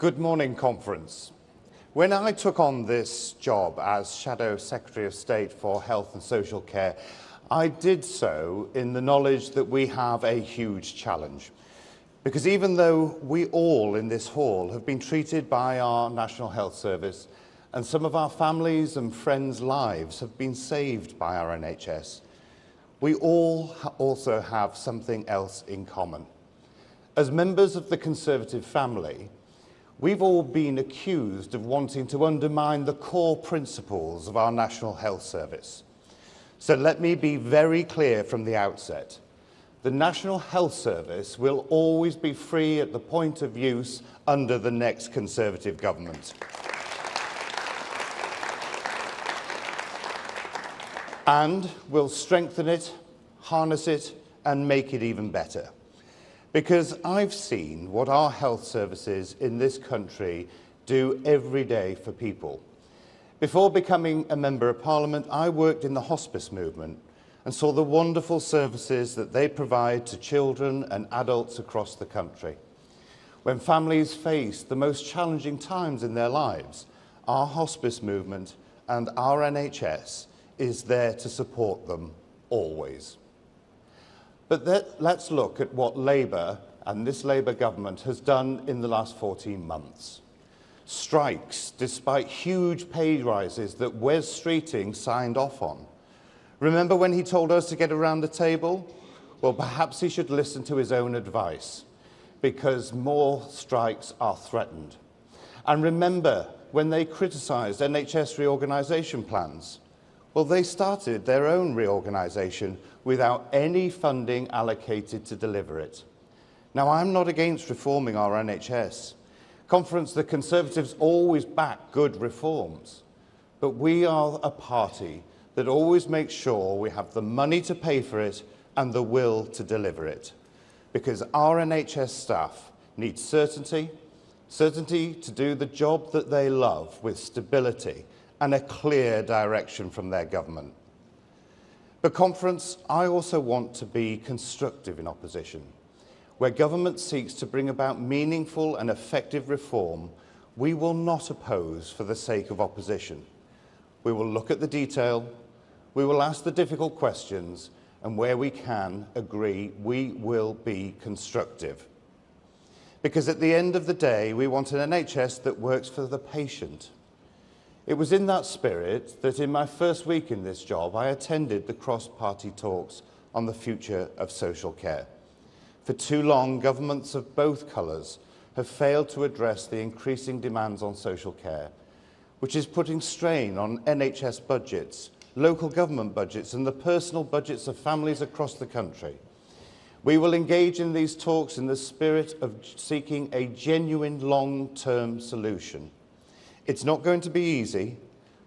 Good morning, Conference. When I took on this job as Shadow Secretary of State for Health and Social Care, I did so in the knowledge that we have a huge challenge. Because even though we all in this hall have been treated by our National Health Service, and some of our families and friends' lives have been saved by our NHS, we all also have something else in common. As members of the Conservative family, we've all been accused of wanting to undermine the core principles of our National Health Service. So let me be very clear from the outset. The National Health Service will always be free at the point of use under the next Conservative government. And we'll strengthen it, harness it, and make it even better. Because I've seen what our health services in this country do every day for people. Before becoming a Member of Parliament, I worked in the hospice movement and saw the wonderful services that they provide to children and adults across the country. When families face the most challenging times in their lives, our hospice movement and our NHS is there to support them always. But let's look at what Labour and this Labour government has done in the last 14 months. Strikes, despite huge pay rises that Wes Streeting signed off on. Remember when he told us to get around the table? Well, perhaps he should listen to his own advice, because more strikes are threatened. And remember when they criticised NHS reorganisation plans? Well, they started their own reorganisation without any funding allocated to deliver it. Now, I'm not against reforming our NHS. Conference, the Conservatives always back good reforms. But we are a party that always makes sure we have the money to pay for it and the will to deliver it. Because our NHS staff need certainty to do the job that they love with stability and a clear direction from their government. But Conference, I also want to be constructive in opposition. Where government seeks to bring about meaningful and effective reform, we will not oppose for the sake of opposition. We will look at the detail, we will ask the difficult questions, and where we can agree, we will be constructive. Because at the end of the day, we want an NHS that works for the patient. It was in that spirit that in my first week in this job, I attended the cross-party talks on the future of social care. For too long, governments of both colours have failed to address the increasing demands on social care, which is putting strain on NHS budgets, local government budgets, and the personal budgets of families across the country. We will engage in these talks in the spirit of seeking a genuine long-term solution. It's not going to be easy,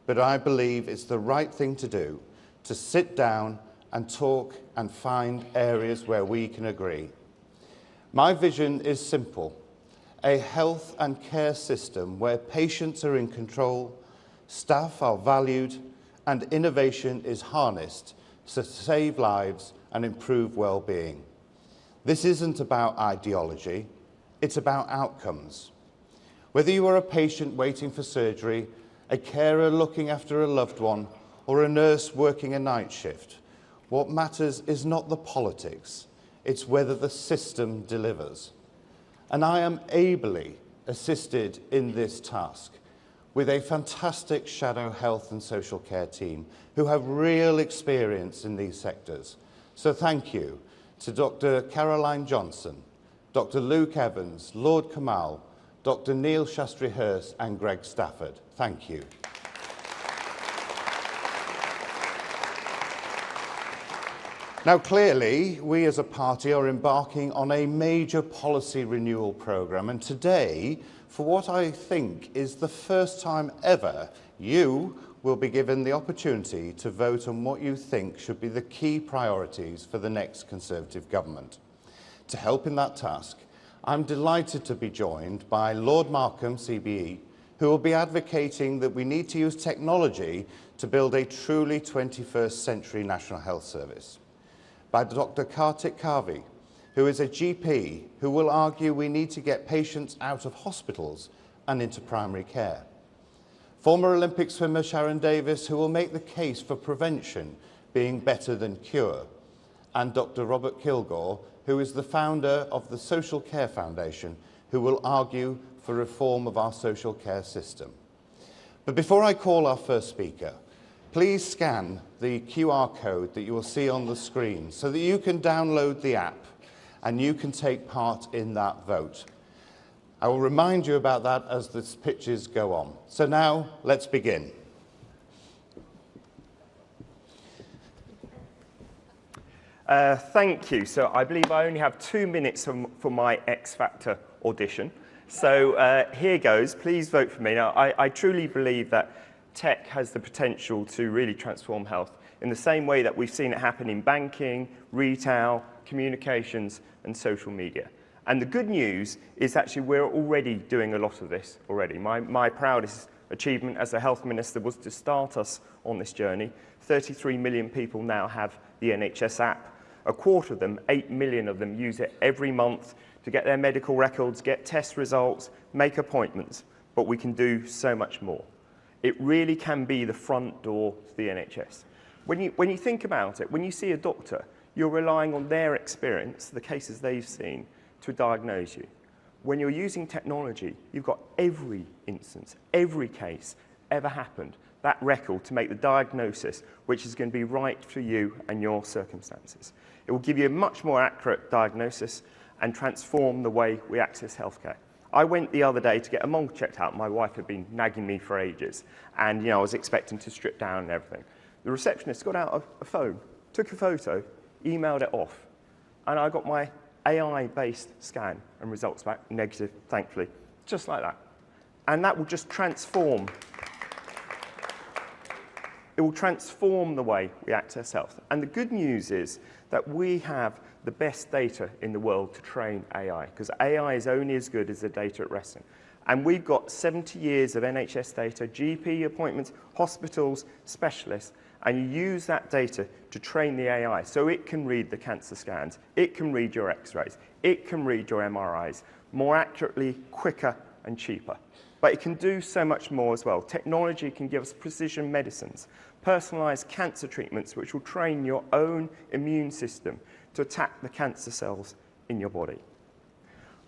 but I believe it's the right thing to do, to sit down and talk and find areas where we can agree. My vision is simple: a health and care system where patients are in control, staff are valued, and innovation is harnessed to save lives and improve well-being. This isn't about ideology, it's about outcomes. Whether you are a patient waiting for surgery, a carer looking after a loved one, or a nurse working a night shift, what matters is not the politics, it's whether the system delivers. And I am ably assisted in this task with a fantastic shadow health and social care team who have real experience in these sectors. So thank you to Dr. Caroline Johnson, Dr. Luke Evans, Lord Kamal, Dr. Neil Shastri-Hurst and Greg Stafford. Thank you. Now, clearly, we as a party are embarking on a major policy renewal programme, and today, for what I think is the first time ever, you will be given the opportunity to vote on what you think should be the key priorities for the next Conservative government. To help in that task, I'm delighted to be joined by Lord Markham, CBE, who will be advocating that we need to use technology to build a truly 21st century National Health Service. By Dr. Kartik Kavi, who is a GP who will argue we need to get patients out of hospitals and into primary care. Former Olympic swimmer Sharon Davis, who will make the case for prevention being better than cure, and Dr. Robert Kilgore, who is the founder of the Social Care Foundation, who will argue for reform of our social care system. But before I call our first speaker, please scan the QR code that you will see on the screen so that you can download the app and you can take part in that vote. I will remind you about that as the pitches go on. So now, let's begin. Thank you. So I believe I only have 2 minutes for my X Factor audition. So here goes. Please vote for me. Now, I truly believe that tech has the potential to really transform health in the same way that we've seen it happen in banking, retail, communications, and social media. And the good news is actually we're already doing a lot of this already. My proudest achievement as a health minister was to start us on this journey. 33 million people now have the NHS app. A quarter of them, 8 million of them, use it every month to get their medical records, get test results, make appointments. But we can do so much more. It really can be the front door to the NHS. When you think about it, when you see a doctor, you're relying on their experience, the cases they've seen, to diagnose you. When you're using technology, you've got every instance, every case ever happened, that record to make the diagnosis, which is going to be right for you and your circumstances. It will give you a much more accurate diagnosis and transform the way we access healthcare. I went the other day to get a mole checked out. My wife had been nagging me for ages, and I was expecting to strip down and everything. The receptionist got out a phone, took a photo, emailed it off, and I got my AI-based scan and results back, negative, thankfully, just like that. And that will just transform. It will transform the way we access health. And the good news is that we have the best data in the world to train AI, because AI is only as good as the data it rests in. And we've got 70 years of NHS data, GP appointments, hospitals, specialists, and you use that data to train the AI so it can read the cancer scans, it can read your x-rays, it can read your MRIs more accurately, quicker, and cheaper. But it can do so much more as well. Technology can give us precision medicines, personalized cancer treatments which will train your own immune system to attack the cancer cells in your body.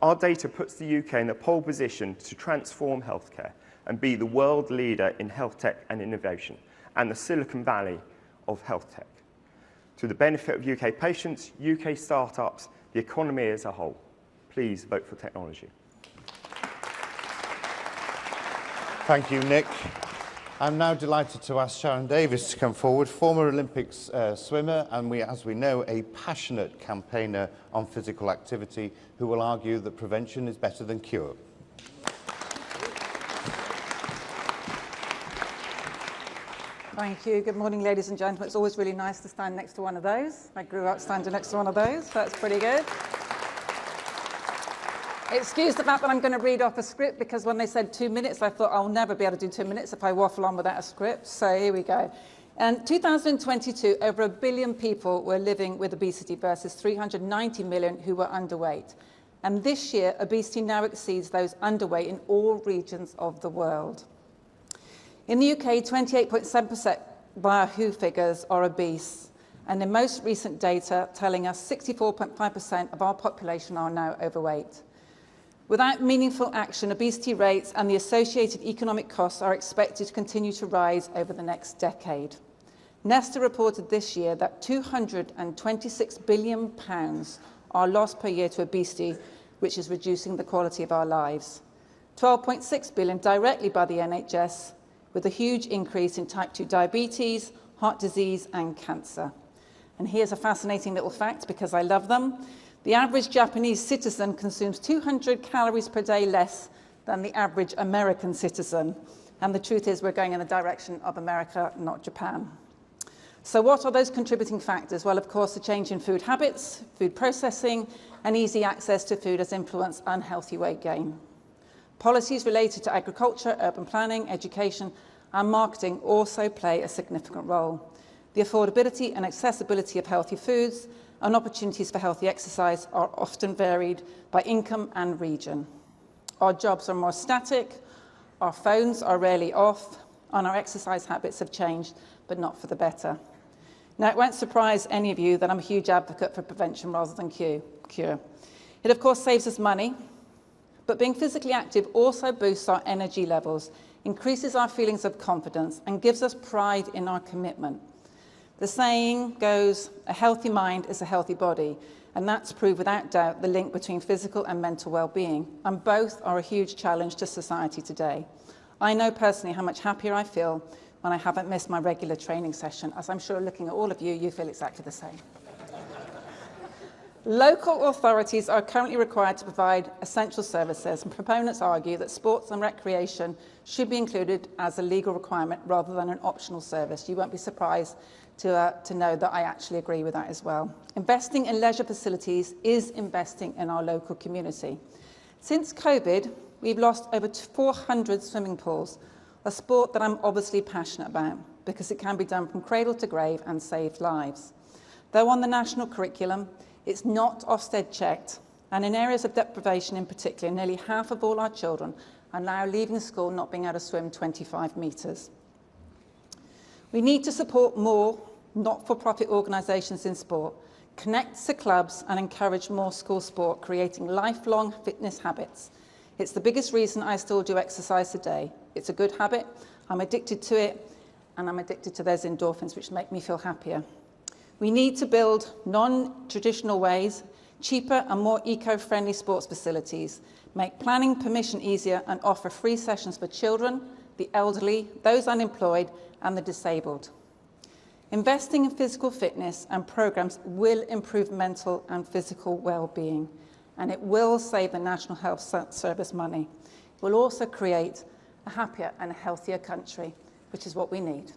Our data puts the UK in the pole position to transform healthcare and be the world leader in health tech and innovation, and the Silicon Valley of health tech, to the benefit of UK patients, UK startups, the economy as a whole. Please vote for technology. Thank you, Nick. I'm now delighted to ask Sharon Davis to come forward, former Olympics swimmer and, as we know, a passionate campaigner on physical activity, who will argue that prevention is better than cure. Thank you. Good morning, ladies and gentlemen. It's always really nice to stand next to one of those. I grew up standing next to one of those. That's pretty good. Excuse the fact that I'm going to read off a script, because when they said 2 minutes, I thought I'll never be able to do 2 minutes if I waffle on without a script. So here we go. In 2022, over 1 billion people were living with obesity versus 390 million who were underweight. And this year, obesity now exceeds those underweight in all regions of the world. In the UK, 28.7% by our WHO figures are obese, and the most recent data telling us 64.5% of our population are now overweight. Without meaningful action, obesity rates and the associated economic costs are expected to continue to rise over the next decade. Nesta reported this year that £226 billion are lost per year to obesity, which is reducing the quality of our lives. 12.6 billion directly by the NHS, with a huge increase in type 2 diabetes, heart disease, and cancer. And here's a fascinating little fact, because I love them. The average Japanese citizen consumes 200 calories per day less than the average American citizen. And the truth is, we're going in the direction of America, not Japan. So what are those contributing factors? Well, of course, the change in food habits, food processing, and easy access to food has influenced unhealthy weight gain. Policies related to agriculture, urban planning, education, and marketing also play a significant role. The affordability and accessibility of healthy foods and opportunities for healthy exercise are often varied by income and region. Our jobs are more static, Our phones are rarely off, and our exercise habits have changed, but not for the better. Now, it won't surprise any of you that I'm a huge advocate for prevention rather than cure. It, of course, saves us money, but being physically active also boosts our energy levels, increases our feelings of confidence, and gives us pride in our commitment. The saying goes, a healthy mind is a healthy body, and that's proved without doubt the link between physical and mental well-being, and both are a huge challenge to society today. I know personally how much happier I feel when I haven't missed my regular training session, as I'm sure looking at all of you, you feel exactly the same. Local authorities are currently required to provide essential services, and proponents argue that sports and recreation should be included as a legal requirement rather than an optional service. You won't be surprised to know that I actually agree with that as well. Investing in leisure facilities is investing in our local community. Since COVID, we've lost over 400 swimming pools, a sport that I'm obviously passionate about because it can be done from cradle to grave and saves lives. Though on the national curriculum, it's not Ofsted checked, and in areas of deprivation in particular, nearly half of all our children are now leaving school not being able to swim 25 metres. We need to support more not-for-profit organisations in sport, connect to clubs and encourage more school sport, creating lifelong fitness habits. It's the biggest reason I still do exercise today. It's a good habit, I'm addicted to it, and I'm addicted to those endorphins which make me feel happier. We need to build non-traditional ways, cheaper and more eco-friendly sports facilities, make planning permission easier and offer free sessions for children, the elderly, those unemployed and the disabled. Investing in physical fitness and programs will improve mental and physical well-being, and it will save the National Health Service money. It will also create a happier and a healthier country, which is what we need.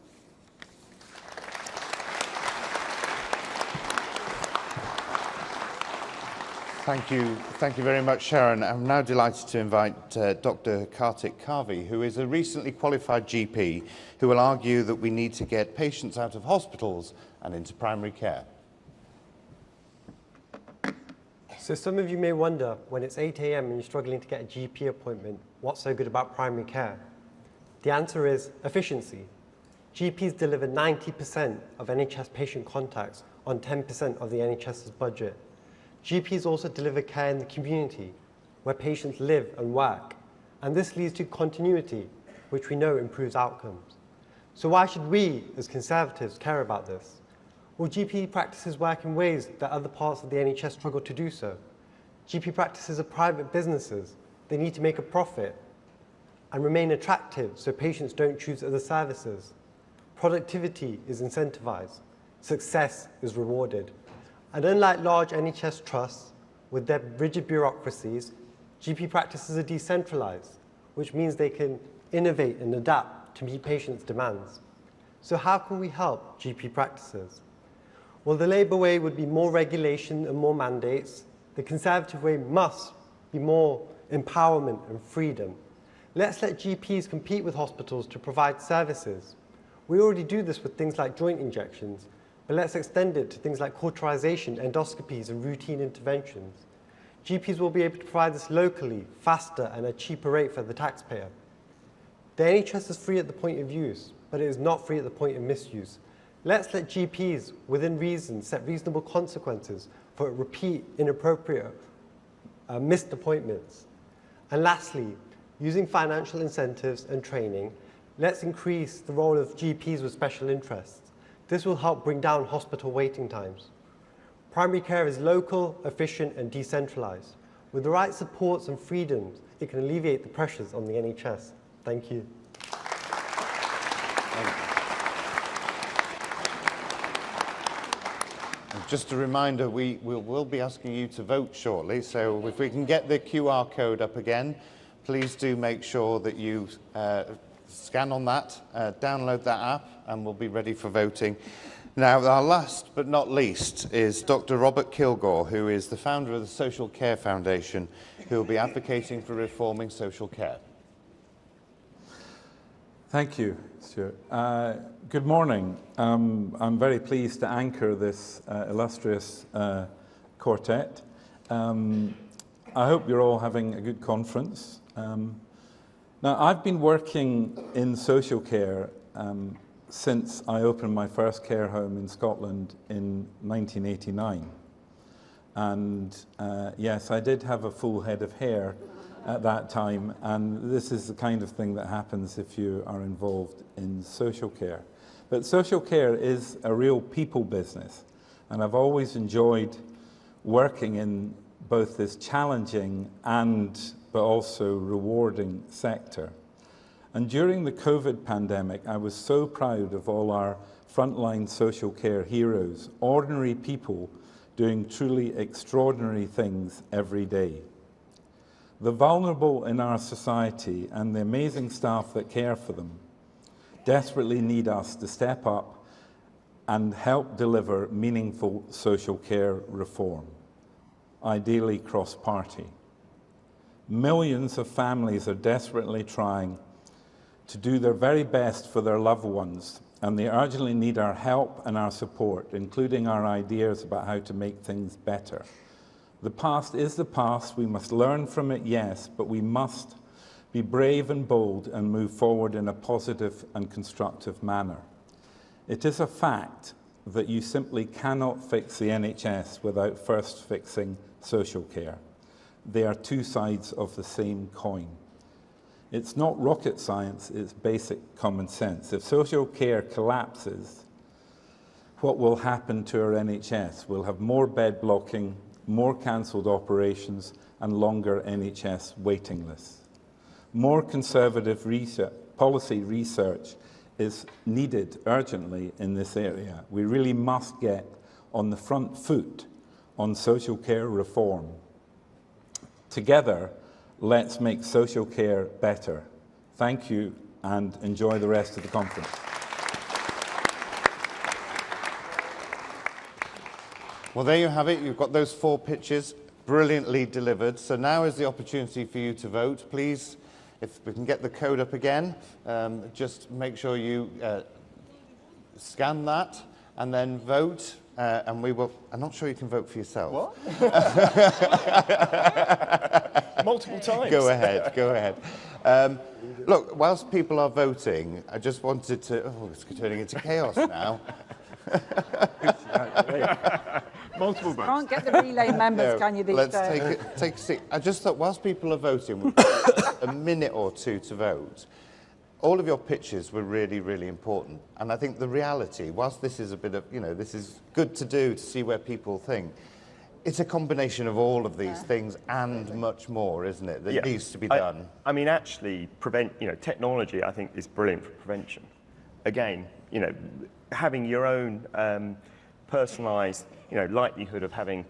Thank you very much, Sharon. I'm now delighted to invite Dr. Kartik Karvi, who is a recently qualified GP, who will argue that we need to get patients out of hospitals and into primary care. So some of you may wonder, when it's 8 a.m. and you're struggling to get a GP appointment, what's so good about primary care? The answer is efficiency. GPs deliver 90% of NHS patient contacts on 10% of the NHS's budget. GPs also deliver care in the community, where patients live and work, and this leads to continuity, which we know improves outcomes. So why should we, as Conservatives, care about this? Well, GP practices work in ways that other parts of the NHS struggle to do so. GP practices are private businesses. They need to make a profit and remain attractive so patients don't choose other services. Productivity is incentivized. Success is rewarded. And unlike large NHS trusts, with their rigid bureaucracies, GP practices are decentralized, which means they can innovate and adapt to meet patients' demands. So how can we help GP practices? Well, the Labour way would be more regulation and more mandates. The Conservative way must be more empowerment and freedom. Let's let GPs compete with hospitals to provide services. We already do this with things like joint injections, but let's extend it to things like cauterization, endoscopies, and routine interventions. GPs will be able to provide this locally, faster, and at a cheaper rate for the taxpayer. The NHS is free at the point of use, but it is not free at the point of misuse. Let's let GPs, within reason, set reasonable consequences for repeat, inappropriate, missed appointments. And lastly, using financial incentives and training, let's increase the role of GPs with special interests. This will help bring down hospital waiting times. Primary care is local, efficient, and decentralized. With the right supports and freedoms, it can alleviate the pressures on the NHS. Thank you. Just a reminder, we will be asking you to vote shortly, so if we can get the QR code up again, please do make sure that you scan on that, download that app, and we'll be ready for voting. Now, our last but not least is Dr. Robert Kilgore, who is the founder of the Social Care Foundation, who will be advocating for reforming social care. Thank you, Stuart. Good morning. I'm very pleased to anchor this illustrious quartet. I hope you're all having a good conference. Now, I've been working in social care since I opened my first care home in Scotland in 1989. And yes, I did have a full head of hair at that time, and this is the kind of thing that happens if you are involved in social care. But social care is a real people business, and I've always enjoyed working in both this challenging but also rewarding sector. And during the COVID pandemic, I was so proud of all our frontline social care heroes, ordinary people doing truly extraordinary things every day. The vulnerable in our society and the amazing staff that care for them desperately need us to step up and help deliver meaningful social care reform, ideally cross-party. Millions of families are desperately trying to do their very best for their loved ones, and they urgently need our help and our support, including our ideas about how to make things better. The past is the past. We must learn from it, yes, but we must be brave and bold and move forward in a positive and constructive manner. It is a fact that you simply cannot fix the NHS without first fixing social care. They are two sides of the same coin. It's not rocket science, it's basic common sense. If social care collapses, what will happen to our NHS? We'll have more bed blocking, more cancelled operations, and longer NHS waiting lists. More conservative policy research is needed urgently in this area. We really must get on the front foot on social care reform. Together, let's make social care better. Thank you, and enjoy the rest of the conference. Well, there you have it. You've got those 4 pictures brilliantly delivered. So now is the opportunity for you to vote. Please, if we can get the code up again, just make sure you scan that and then vote. And we will. I'm not sure you can vote for yourself. What? Multiple times. Go ahead, go ahead. Look, whilst people are voting, I just wanted to... Oh, it's turning into chaos now. Multiple votes. Can't get the relay members, can you, these let's days? take a seat. I just thought, whilst people are voting, we've got a minute or two to vote. All of your pictures were really, really important. And I think the reality, whilst this is a bit of, this is good to do to see where people think, it's a combination of all of these things and much more, isn't it, that needs to be done. I mean, actually, technology, I think, is brilliant for prevention. Again, having your own personalised, likelihood of having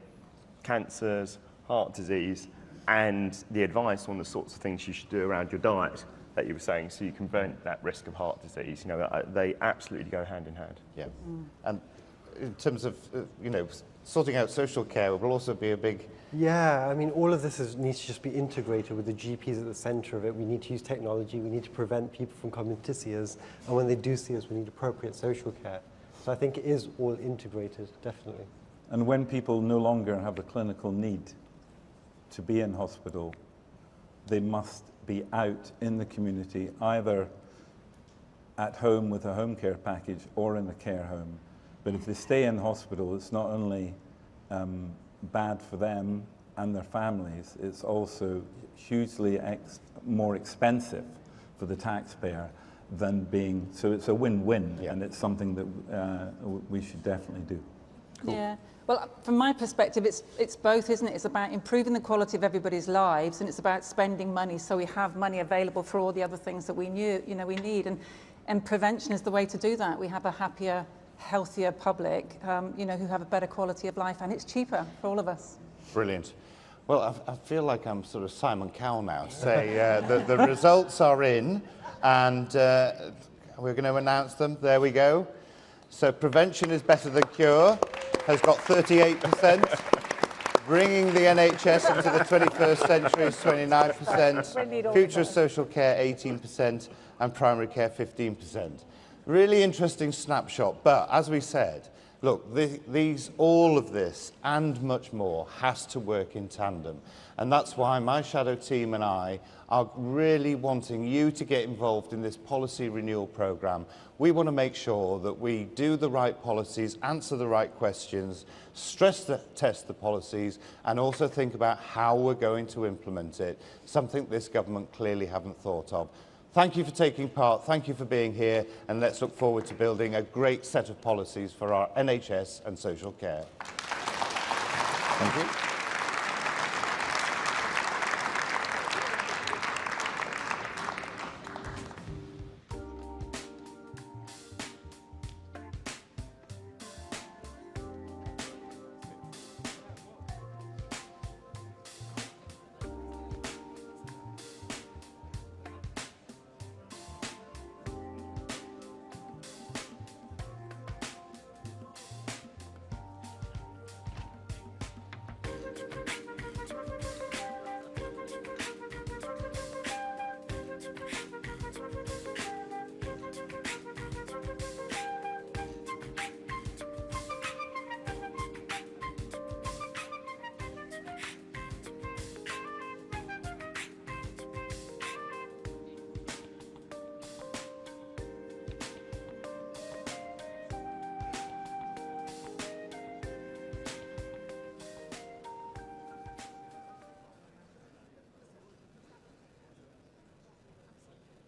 cancers, heart disease, and the advice on the sorts of things you should do around your diet that you were saying, so you can prevent that risk of heart disease. They absolutely go hand in hand. Yeah, and in terms of, sorting out social care will also be a big... Yeah, I mean, all of this needs to just be integrated with the GPs at the centre of it. We need to use technology. We need to prevent people from coming to see us. And when they do see us, we need appropriate social care. So I think it is all integrated, definitely. And when people no longer have a clinical need to be in hospital, they must be out in the community, either at home with a home care package or in a care home. But if they stay in hospital, it's not only bad for them and their families, it's also hugely more expensive for the taxpayer than being, so it's a win-win, and it's something that we should definitely do. Cool. Yeah. Well, from my perspective, it's both, isn't it? It's about improving the quality of everybody's lives, and it's about spending money so we have money available for all the other things that we need. And prevention is the way to do that. We have a happier, healthier public, who have a better quality of life, and it's cheaper for all of us. Brilliant. Well, I feel like I'm sort of Simon Cowell now to say the results are in, and we're going to announce them. There we go. So prevention is better than cure has got 38%. Bringing the NHS into the 21st century is 29%. Future of social care 18%, and primary care 15%. Really interesting snapshot, but as we said, Look, all of this and much more has to work in tandem. And that's why my shadow team and I are really wanting you to get involved in this policy renewal programme. We want to make sure that we do the right policies, answer the right questions, test the policies, and also think about how we're going to implement it, something this government clearly haven't thought of. Thank you for taking part, thank you for being here, and let's look forward to building a great set of policies for our NHS and social care. Thank you.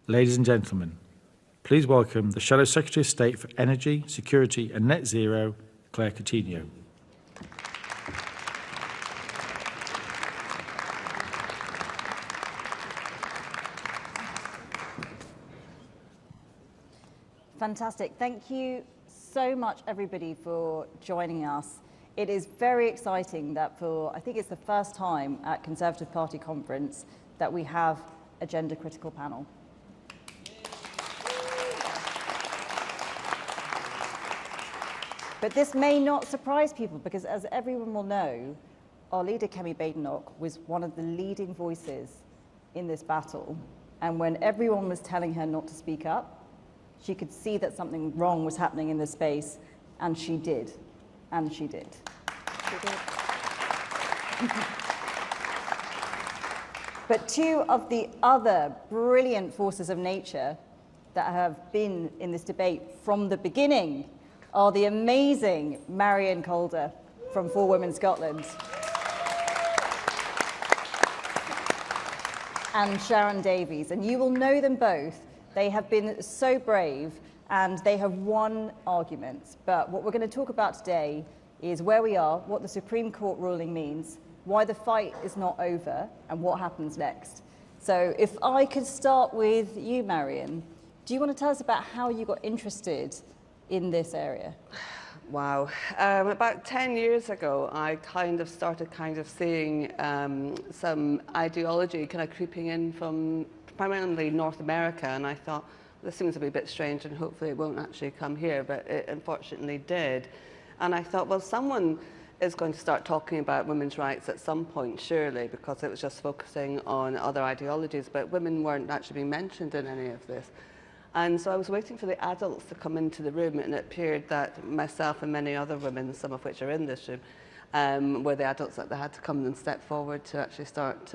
Ladies and gentlemen, please welcome the Shadow Secretary of State for Energy, Security and Net Zero, Claire Coutinho. Fantastic. Thank you so much, everybody, for joining us. It is very exciting that I think it's the first time at Conservative Party conference that we have a gender critical panel. But this may not surprise people because, as everyone will know, our leader, Kemi Badenoch, was one of the leading voices in this battle. And when everyone was telling her not to speak up, she could see that something wrong was happening in this space, and she did. And she did. She did. But two of the other brilliant forces of nature that have been in this debate from the beginning are the amazing Marion Calder from For Women Scotland and Sharon Davies. And you will know them both. They have been so brave and they have won arguments. But what we're going to talk about today is where we are, what the Supreme Court ruling means, why the fight is not over, and what happens next. So if I could start with you, Marion, do you want to tell us about how you got interested in this area? Wow. About 10 years ago, I started seeing some ideology kind of creeping in from primarily North America, and I thought, this seems to be a bit strange and hopefully it won't actually come here, but it unfortunately did. And I thought, well, someone is going to start talking about women's rights at some point, surely, because it was just focusing on other ideologies, but women weren't actually being mentioned in any of this. And so I was waiting for the adults to come into the room, and it appeared that myself and many other women, some of which are in this room, were the adults that they had to come and step forward to actually start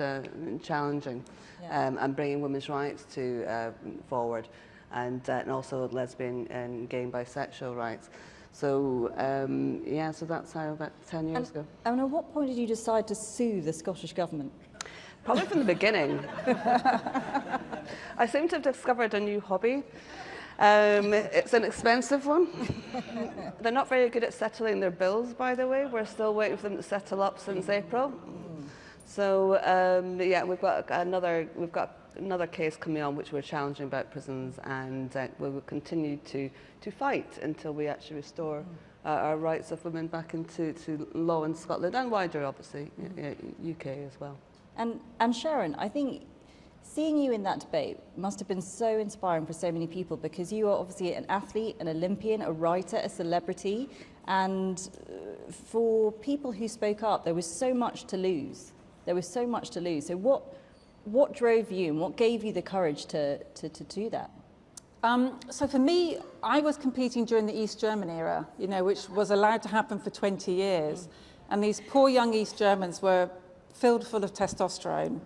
challenging and bringing women's rights forward, and also lesbian and gay and bisexual rights. So, so that's how about 10 years ago. And at what point did you decide to sue the Scottish Government? Probably from the beginning. I seem to have discovered a new hobby. It's an expensive one. They're not very good at settling their bills, by the way. We're still waiting for them to settle up since April. So we've got another case coming on which we're challenging about prisons, and we will continue to fight until we actually restore our rights of women back into law in Scotland and wider, obviously, UK as well. And Sharon, I think seeing you in that debate must have been so inspiring for so many people, because you are obviously an athlete, an Olympian, a writer, a celebrity, and for people who spoke up, there was so much to lose. There was so much to lose. So what drove you and what gave you the courage to do that? So for me, I was competing during the East German era, you know, which was allowed to happen for 20 years. And these poor young East Germans were filled full of testosterone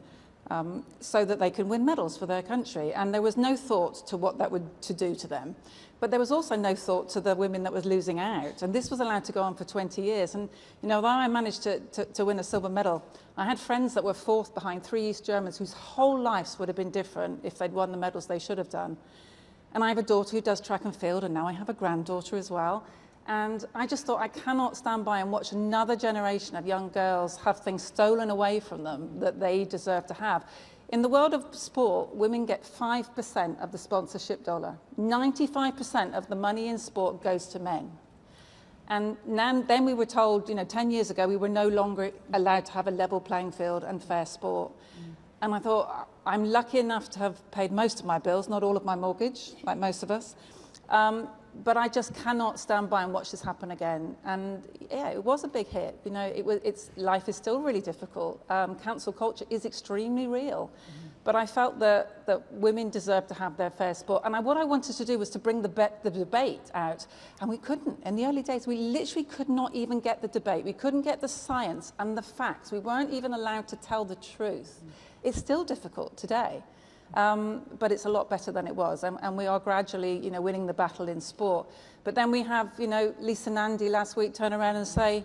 so that they could win medals for their country. And there was no thought to what that would do to them. But there was also no thought to the women that was losing out. And this was allowed to go on for 20 years. And, you know, although I managed to win a silver medal, I had friends that were fourth behind 3 East Germans whose whole lives would have been different if they'd won the medals they should have done. And I have a daughter who does track and field, and now I have a granddaughter as well. And I just thought I cannot stand by and watch another generation of young girls have things stolen away from them that they deserve to have. In the world of sport, women get 5% of the sponsorship dollar. 95% of the money in sport goes to men. And then we were told, you know, 10 years ago, we were no longer allowed to have a level playing field and fair sport. And I thought, I'm lucky enough to have paid most of my bills, not all of my mortgage, like most of us. But I just cannot stand by and watch this happen again. And yeah, it was a big hit. You know, life is still really difficult. Cancel culture is extremely real. But I felt that women deserve to have their fair sport. And what I wanted to do was to bring the debate out. And we couldn't. In the early days, we literally could not even get the debate. We couldn't get the science and the facts. We weren't even allowed to tell the truth. It's still difficult today. But it's a lot better than it was, and we are gradually, you know, winning the battle in sport. But then we have, you know, Lisa Nandy last week turn around and say,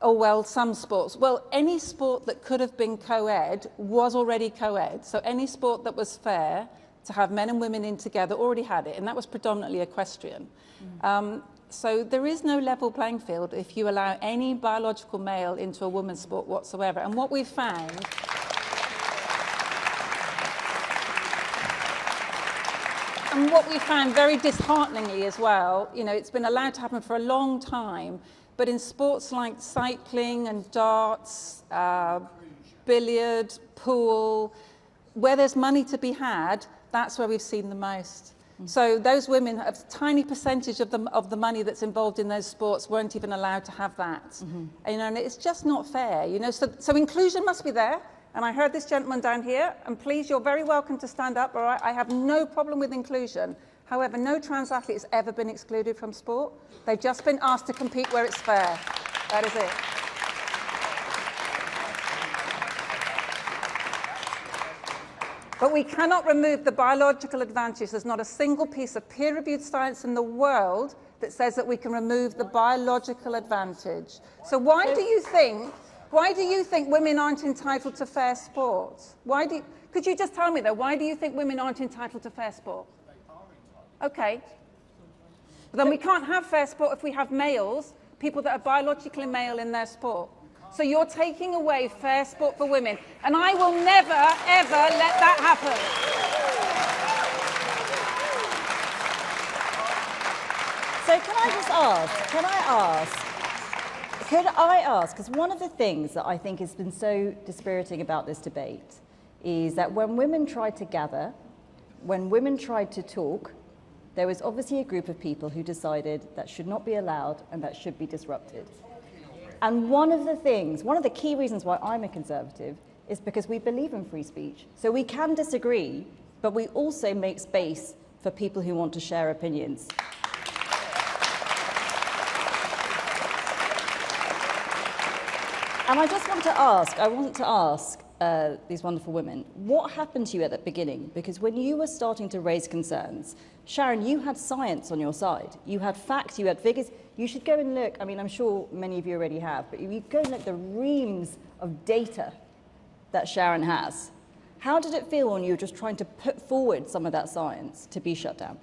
oh, well, some sports. Well, any sport that could have been co-ed was already co-ed. So any sport that was fair to have men and women in together already had it, and that was predominantly equestrian. So there is no level playing field if you allow any biological male into a women's sport whatsoever. And what we've found... And what we found very dishearteningly as well, you know, it's been allowed to happen for a long time, but in sports like cycling and darts, billiard, pool, where there's money to be had, that's where we've seen the most. So those women, a tiny percentage of the money that's involved in those sports weren't even allowed to have that. You know, and it's just not fair, you know, so inclusion must be there. And I heard this gentleman down here, and please, you're very welcome to stand up, all right? I have no problem with inclusion. However, no trans athlete has ever been excluded from sport. They've just been asked to compete where it's fair. That is it. But we cannot remove the biological advantage. There's not a single piece of peer-reviewed science in the world that says that we can remove the biological advantage. So why do you think women aren't entitled to fair sport? Could you just tell me, though, why do you think women aren't entitled to fair sport? Okay. But then we can't have fair sport if we have males, people that are biologically male in their sport. So you're taking away fair sport for women. And I will never, ever let that happen. So could I ask, because one of the things that I think has been so dispiriting about this debate is that when women tried to gather, when women tried to talk, there was obviously a group of people who decided that should not be allowed and that should be disrupted. And one of the key reasons why I'm a conservative is because we believe in free speech. So we can disagree, but we also make space for people who want to share opinions. And I just want to ask these wonderful women, what happened to you at the beginning? Because when you were starting to raise concerns, Sharon, you had science on your side. You had facts, you had figures. You should go and look, I mean, I'm sure many of you already have, but you go and look at the reams of data that Sharon has. How did it feel when you were just trying to put forward some of that science to be shut down?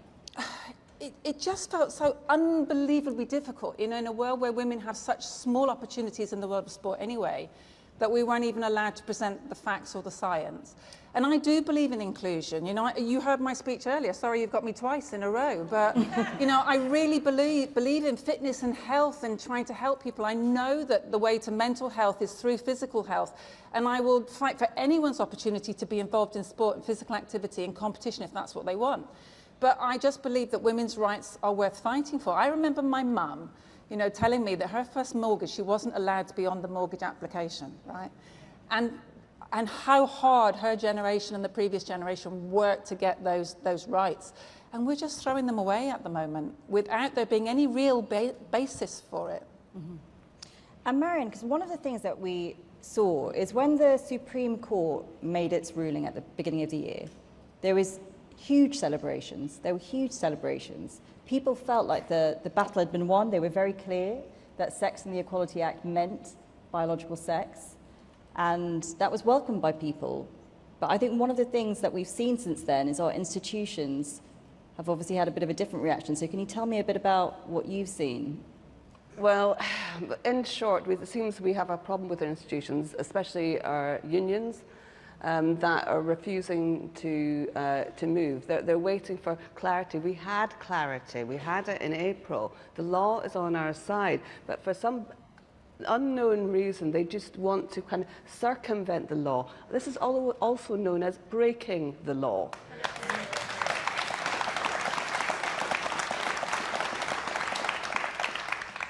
It just felt so unbelievably difficult, you know, in a world where women have such small opportunities in the world of sport anyway, that we weren't even allowed to present the facts or the science. And I do believe in inclusion. You know, you heard my speech earlier. Sorry, you've got me twice in a row. But, you know, I really believe in fitness and health and trying to help people. I know that the way to mental health is through physical health. And I will fight for anyone's opportunity to be involved in sport and physical activity and competition if that's what they want. But I just believe that women's rights are worth fighting for. I remember my mum, you know, telling me that her first mortgage, she wasn't allowed to be on the mortgage application, right? And how hard her generation and the previous generation worked to get those rights. And we're just throwing them away at the moment without there being any real basis for it. Mm-hmm. And Marion, because one of the things that we saw is when the Supreme Court made its ruling at the beginning of the year, there was huge celebrations. There were huge celebrations. People felt like the battle had been won. They were very clear that Sex and the Equality Act meant biological sex, and that was welcomed by people. But I think one of the things that we've seen since then is our institutions have obviously had a bit of a different reaction. So can you tell me a bit about what you've seen? Well, in short, it seems we have a problem with our institutions, especially our unions, that are refusing to move. They're waiting for clarity. We had clarity. We had it in April. The law is on our side, but for some unknown reason, they just want to kind of circumvent the law. This is also known as breaking the law.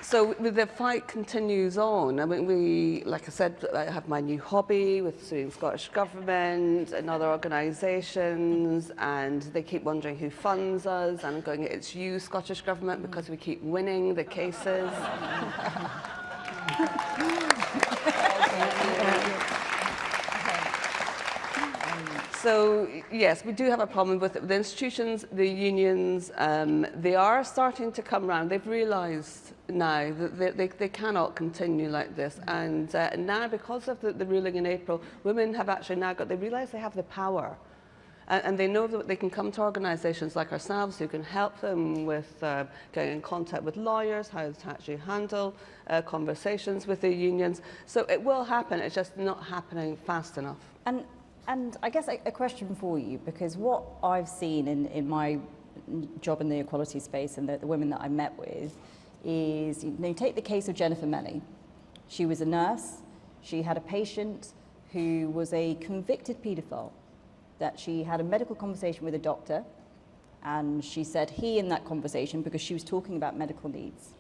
So the fight continues on. I mean, like I said, I have my new hobby with suing Scottish Government and other organisations, and they keep wondering who funds us. And I'm going, it's you, Scottish Government, because we keep winning the cases. So, yes, we do have a problem with the institutions, the unions. They are starting to come round. They've realised now that they cannot continue like this. And now, because of the ruling in April, women have actually now they realise they have the power. And they know that they can come to organisations like ourselves who can help them with getting in contact with lawyers, how to actually handle conversations with the unions. So it will happen, it's just not happening fast enough. And I guess a question for you, because what I've seen in my job in the equality space and the women that I met with is, you take the case of Jennifer Melly. She was a nurse. She had a patient who was a convicted paedophile, that she had a medical conversation with a doctor, and she said he in that conversation because she was talking about medical needs.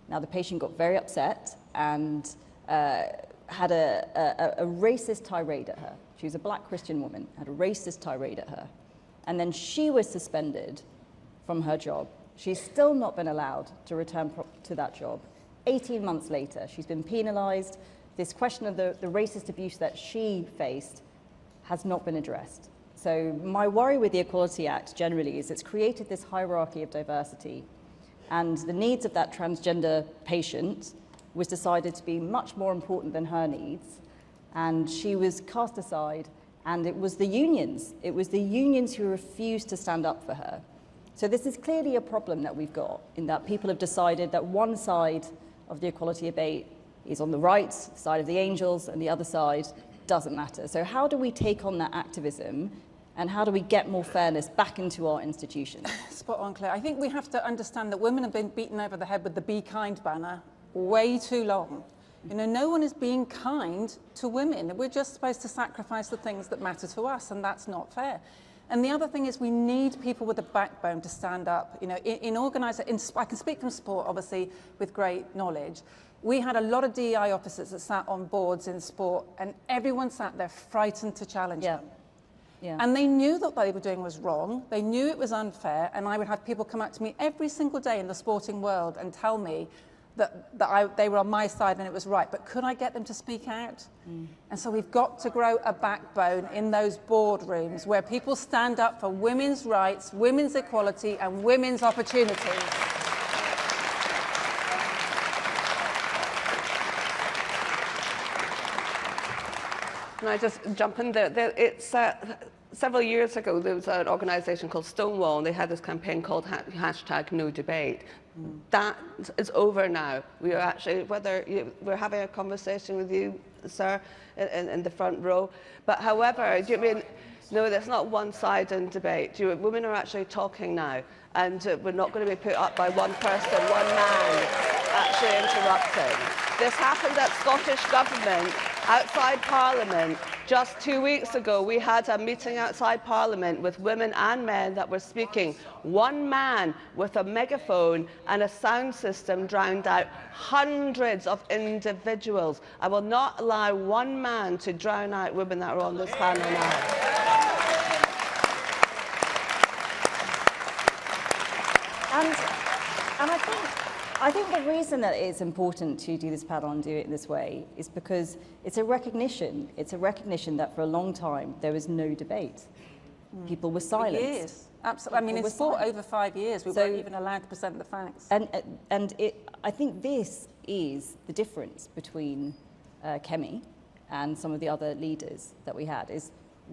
Now the patient got very upset and had a racist tirade at her. She was a black Christian woman, had a racist tirade at her. And then she was suspended from her job. She's still not been allowed to return to that job. 18 months later, she's been penalised. This question of the racist abuse that she faced has not been addressed. So my worry with the Equality Act generally is it's created this hierarchy of diversity, and the needs of that transgender patient was decided to be much more important than her needs, and she was cast aside, and it was the unions. It was the unions who refused to stand up for her. So this is clearly a problem that we've got, in that people have decided that one side of the equality debate is on the right side of the angels, and the other side doesn't matter. So how do we take on that activism, and how do we get more fairness back into our institutions? Spot on, Claire. I think we have to understand that women have been beaten over the head with the Be Kind banner way too long. You know, no one is being kind to women. We're just supposed to sacrifice the things that matter to us, and that's not fair. And the other thing is we need people with a backbone to stand up. You know, I can speak from sport, obviously, with great knowledge. We had a lot of DEI officers that sat on boards in sport, and everyone sat there frightened to challenge them. Yeah. And they knew that what they were doing was wrong. They knew it was unfair, and I would have people come up to me every single day in the sporting world and tell me that they were on my side and it was right, but could I get them to speak out? And so we've got to grow a backbone in those boardrooms where people stand up for women's rights, women's equality, and women's opportunities. Can I just jump in there? It's several years ago, there was an organisation called Stonewall, and they had this campaign called #NoDebate. That is over now. We are actually, we're having a conversation with you, sir, in the front row. But however, do you mean, no, there's not one-sided debate. Women are actually talking now, and we're not going to be put up by one person, one man, actually interrupting. This happened at Scottish Government, outside Parliament. Just 2 weeks ago, we had a meeting outside Parliament with women and men that were speaking. One man with a megaphone and a sound system drowned out hundreds of individuals. I will not allow one man to drown out women that are on this panel now. I think the reason that it's important to do this panel and do it in this way is because it's a recognition. It's a recognition that for a long time there was no debate. People were silent. For years. Absolutely. I mean, in sport, over 5 years, we weren't even allowed to present the facts. And I think this is the difference between Kemi and some of the other leaders that we had, is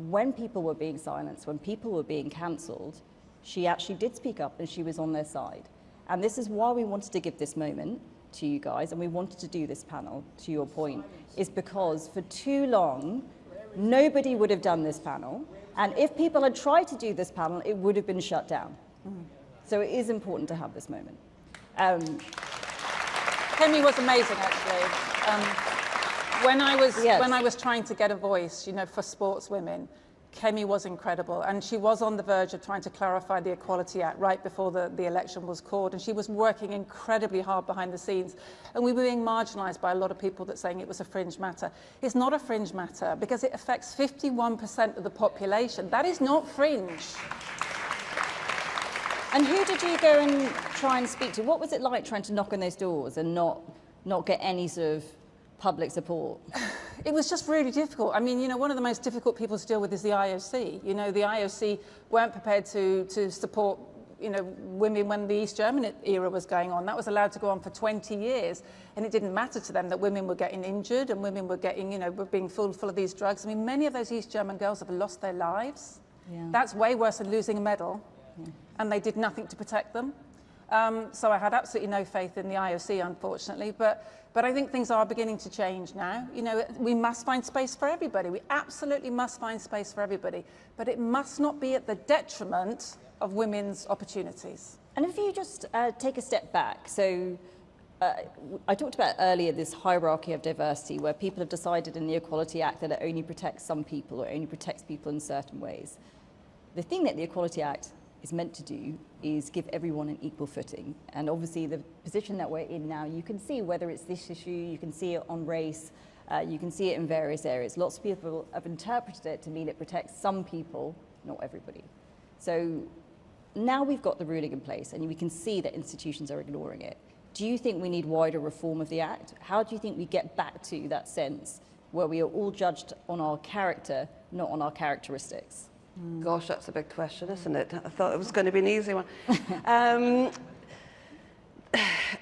when people were being silenced, when people were being cancelled, she actually did speak up and she was on their side. And this is why we wanted to give this moment to you guys, and we wanted to do this panel, to your point, is because for too long, nobody would have done this panel. And if people had tried to do this panel, it would have been shut down. So it is important to have this moment. Kemi was amazing, actually. When I was trying to get a voice, you know, for sportswomen, Kemi was incredible, and she was on the verge of trying to clarify the Equality Act right before the election was called, and she was working incredibly hard behind the scenes, and we were being marginalised by a lot of people that saying it was a fringe matter. It's not a fringe matter because it affects 51% of the population. That is not fringe. And who did you go and try and speak to? What was it like trying to knock on those doors and not get any sort of public support? It was just really difficult. I mean, you know, one of the most difficult people to deal with is the IOC. You know, the IOC weren't prepared to support, you know, women when the East German era was going on. That was allowed to go on for 20 years, and it didn't matter to them that women were getting injured and women were getting, you know, were being full of these drugs. I mean, many of those East German girls have lost their lives. Yeah. That's way worse than losing a medal, and they did nothing to protect them. So I had absolutely no faith in the IOC, unfortunately, but I think things are beginning to change now. You know, we must find space for everybody. We absolutely must find space for everybody, but it must not be at the detriment of women's opportunities. And if you just take a step back, so I talked about earlier this hierarchy of diversity where people have decided in the Equality Act that it only protects some people or only protects people in certain ways. The thing that the Equality Act is meant to do is give everyone an equal footing. And obviously the position that we're in now, you can see whether it's this issue, you can see it on race, you can see it in various areas. Lots of people have interpreted it to mean it protects some people, not everybody. So now we've got the ruling in place and we can see that institutions are ignoring it. Do you think we need wider reform of the Act? How do you think we get back to that sense where we are all judged on our character, not on our characteristics? Gosh, that's a big question, isn't it? I thought it was going to be an easy one.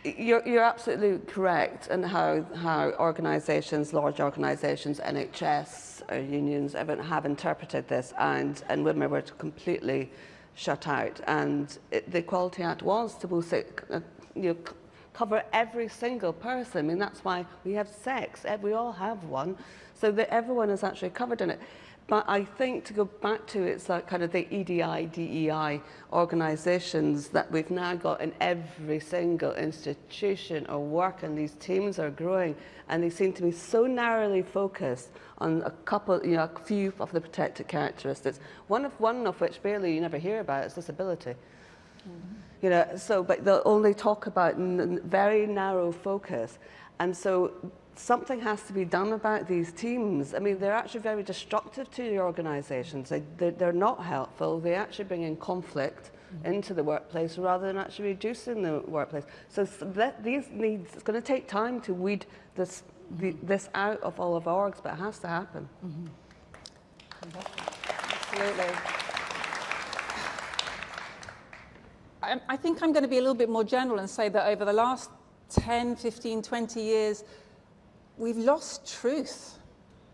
You're absolutely correct in how organisations, large organisations, NHS, or unions, everyone have interpreted this, and women were completely shut out. And the Equality Act was supposed to cover every single person. I mean, that's why we have sex. We all have one, so that everyone is actually covered in it. But I think to go back to it's like kind of the EDI, DEI organisations that we've now got in every single institution or work, and these teams are growing, and they seem to be so narrowly focused on a couple, a few of the protected characteristics. One of which barely you never hear about is disability. But they'll only talk about very narrow focus, and so something has to be done about these teams. I mean, they're actually very destructive to the organisations. They're not helpful. They actually bring in conflict into the workplace rather than actually reducing the workplace. So these needs, it's going to take time to weed this out of all of our orgs, but it has to happen. Absolutely. I think I'm going to be a little bit more general and say that over the last 10, 15, 20 years, we've lost truth,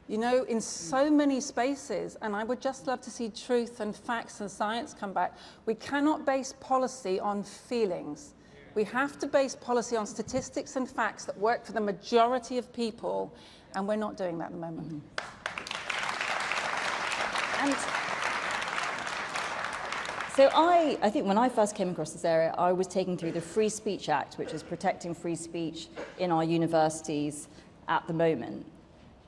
in so many spaces, and I would just love to see truth and facts and science come back. We cannot base policy on feelings. We have to base policy on statistics and facts that work for the majority of people, and we're not doing that at the moment. And so I think when I first came across this area, I was taken through the Free Speech Act, which is protecting free speech in our universities at the moment.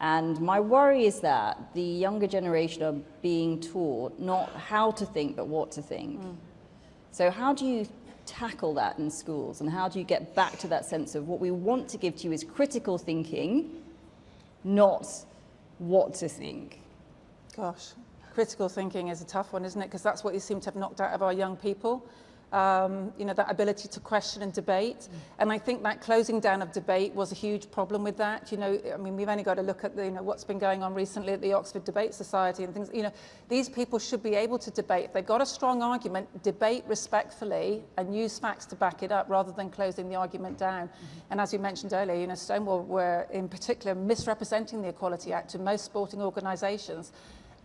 And my worry is that the younger generation are being taught not how to think, but what to think. So how do you tackle that in schools? And how do you get back to that sense of what we want to give to you is critical thinking, not what to think? Gosh, critical thinking is a tough one, isn't it? Because that's what you seem to have knocked out of our young people. that ability to question and debate. And I think that closing down of debate was a huge problem with that. I mean, we've only got to look at what's been going on recently at the Oxford Debate Society and things. These people should be able to debate. If they've got a strong argument, debate respectfully and use facts to back it up rather than closing the argument down. And as you mentioned earlier, Stonewall were in particular misrepresenting the Equality Act to most sporting organisations.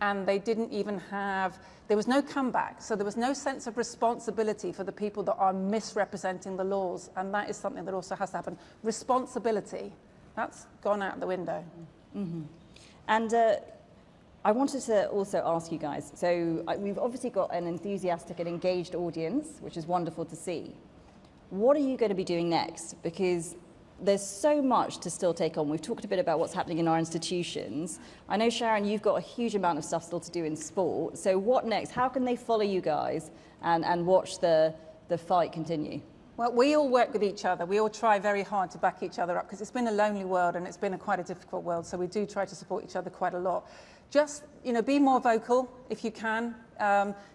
And they didn't even have, there was no comeback. So there was no sense of responsibility for the people that are misrepresenting the laws. And that is something that also has to happen. Responsibility, that's gone out the window. And I wanted to also ask you guys, so we've obviously got an enthusiastic and engaged audience, which is wonderful to see. What are you going to be doing next? Because there's so much to still take on. We've talked a bit about what's happening in our institutions. I know, Sharon, you've got a huge amount of stuff still to do in sport. So what next? How can they follow you guys and watch the fight continue? Well, we all work with each other. We all try very hard to back each other up because it's been a lonely world and it's been quite a difficult world. So we do try to support each other quite a lot. Just, be more vocal if you can.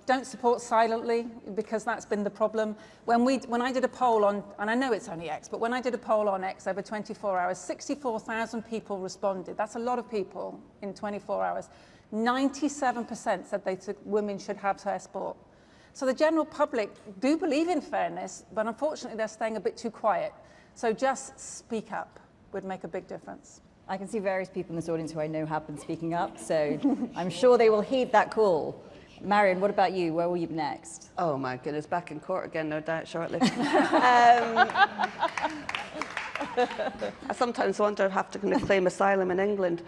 Don't support silently because that's been the problem. When I did a poll on, and I know it's only X, but when I did a poll on X over 24 hours, 64,000 people responded. That's a lot of people in 24 hours. 97% said women should have hair sport. So the general public do believe in fairness, but unfortunately they're staying a bit too quiet. So just speak up would make a big difference. I can see various people in this audience who I know have been speaking up, so I'm sure they will heed that call. Marion, what about you? Where will you be next? Oh my goodness, back in court again, no doubt, shortly. I sometimes wonder if I have to kind of claim asylum in England.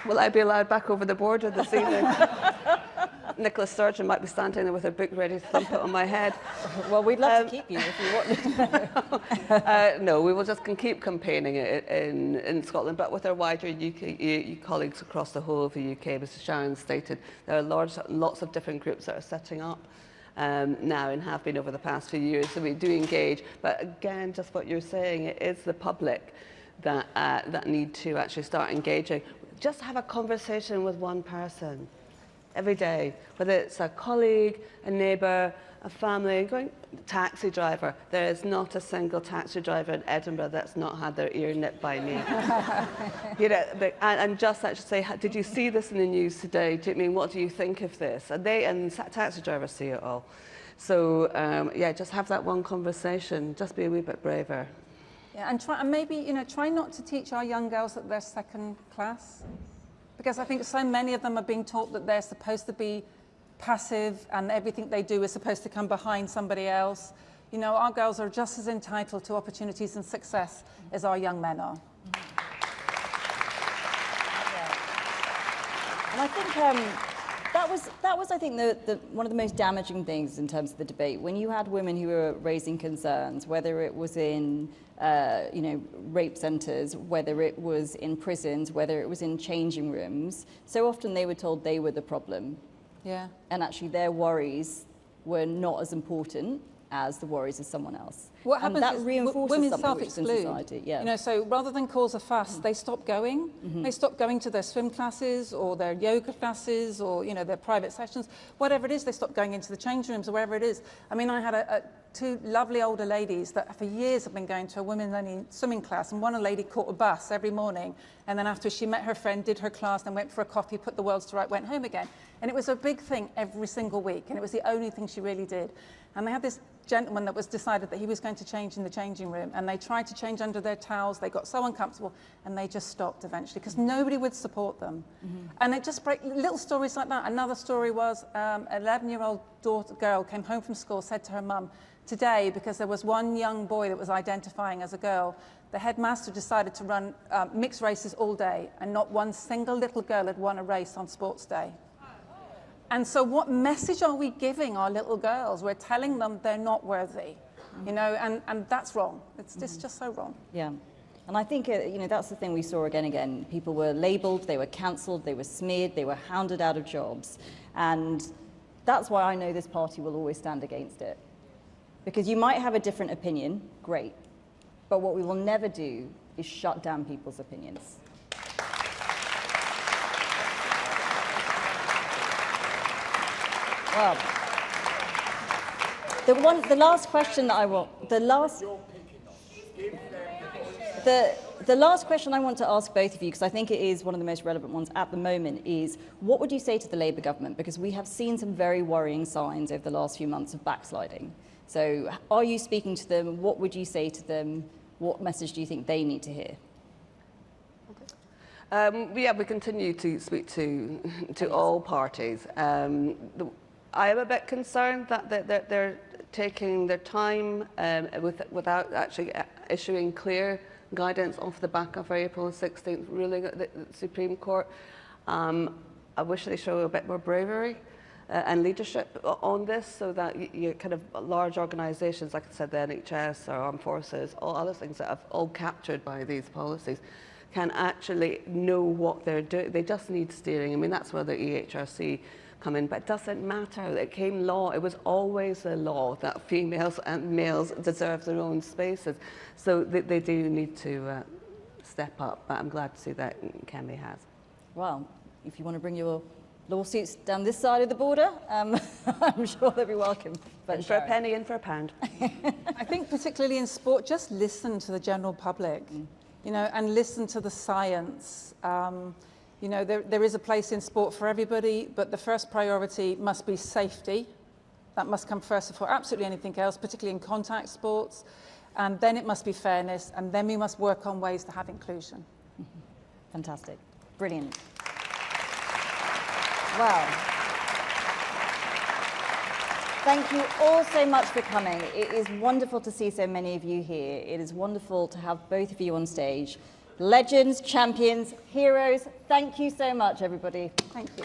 Will I be allowed back over the border this evening? Nicola Sturgeon might be standing there with her book ready to thump it on my head. Well, we'd love to keep you if you want. No, we will just keep campaigning it in Scotland, but with our wider UK colleagues across the whole of the UK. Mr. Sharon stated there are lots of different groups that are setting up now and have been over the past few years, so we do engage. But again, just what you're saying, it is the public that need to actually start engaging. Just have a conversation with one person every day, whether it's a colleague, a neighbour, a family, taxi driver. There is not a single taxi driver in Edinburgh that's not had their ear nipped by me. And just actually say, did you see this in the news today? What do you think of this? And taxi drivers see it all. So yeah, just have that one conversation. Just be a wee bit braver. Yeah, and maybe try not to teach our young girls that they're second class. Because I think so many of them are being taught that they're supposed to be passive and everything they do is supposed to come behind somebody else. Our girls are just as entitled to opportunities and success as our young men are. And I think that was I think one of the most damaging things in terms of the debate. When you had women who were raising concerns, whether it was in rape centres, whether it was in prisons, whether it was in changing rooms, so often they were told they were the problem. Yeah. And actually their worries were not as important as the worries of someone else. What happens that is reinforces women something which is in self-exclude. society. Yeah. So rather than cause a fuss, they stop going. They stop going to their swim classes or their yoga classes or their private sessions, whatever it is. They stop going into the change rooms or wherever it is. I mean, I had two lovely older ladies that for years have been going to a women's-only swimming class, and one lady caught a bus every morning, and then after she met her friend, did her class, then went for a coffee, put the worlds to right, went home again. And it was a big thing every single week, and it was the only thing she really did. And they had this gentleman that was decided that he was going to change in the changing room, and they tried to change under their towels. They got so uncomfortable, and they just stopped eventually because nobody would support them. And it just breaks little stories like that. Another story was an 11-year-old girl came home from school, said to her mum, today, because there was one young boy that was identifying as a girl, the headmaster decided to run mixed races all day, and not one single little girl had won a race on sports day. And so what message are we giving our little girls? We're telling them they're not worthy, and that's wrong. It's just so wrong. Yeah. And I think, that's the thing we saw again. People were labelled, they were cancelled, they were smeared, they were hounded out of jobs. And that's why I know this party will always stand against it. Because you might have a different opinion, great. But what we will never do is shut down people's opinions. Well, the last question that I want, the last question I want to ask both of you, because I think it is one of the most relevant ones at the moment, is what would you say to the Labour government? Because we have seen some very worrying signs over the last few months of backsliding. So are you speaking to them? What would you say to them? What message do you think they need to hear? Yeah, we continue to speak to all parties. I am a bit concerned that they're taking their time without actually issuing clear guidance off the back of April 16th ruling at the Supreme Court. I wish they show a bit more bravery and leadership on this, so that you kind of large organisations, like I said, the NHS or armed forces, all other things that have all captured by these policies, can actually know what they're doing. They just need steering. I mean, that's where the EHRC come in, but it doesn't matter. It came law. It was always a law that females and males deserve their own spaces. So they do need to step up, but I'm glad to see that Kemi has. Well, if you want to bring your lawsuits down this side of the border, I'm sure they'll be welcome. But for a penny and for a pound. I think particularly in sport, just listen to the general public, you know, and listen to the science. You know, there is a place in sport for everybody, but the first priority must be safety. That must come first before absolutely anything else, particularly in contact sports. And then it must be fairness, and then we must work on ways to have inclusion. Fantastic. Brilliant. Well, thank you all so much for coming. It is wonderful to see so many of you here. It is wonderful to have both of you on stage. Legends, champions, heroes, thank you so much, everybody. Thank you.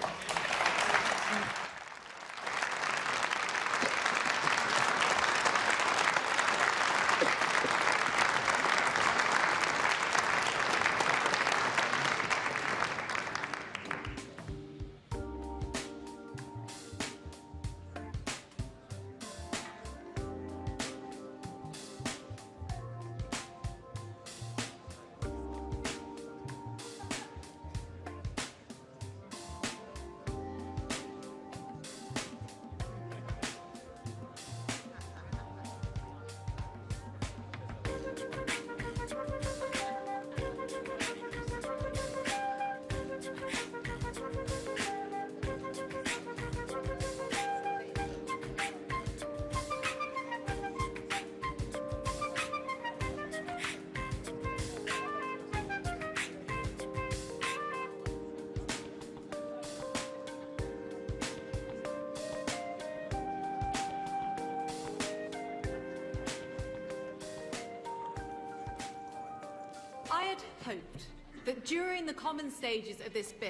I had hoped that during the common stages of this bill,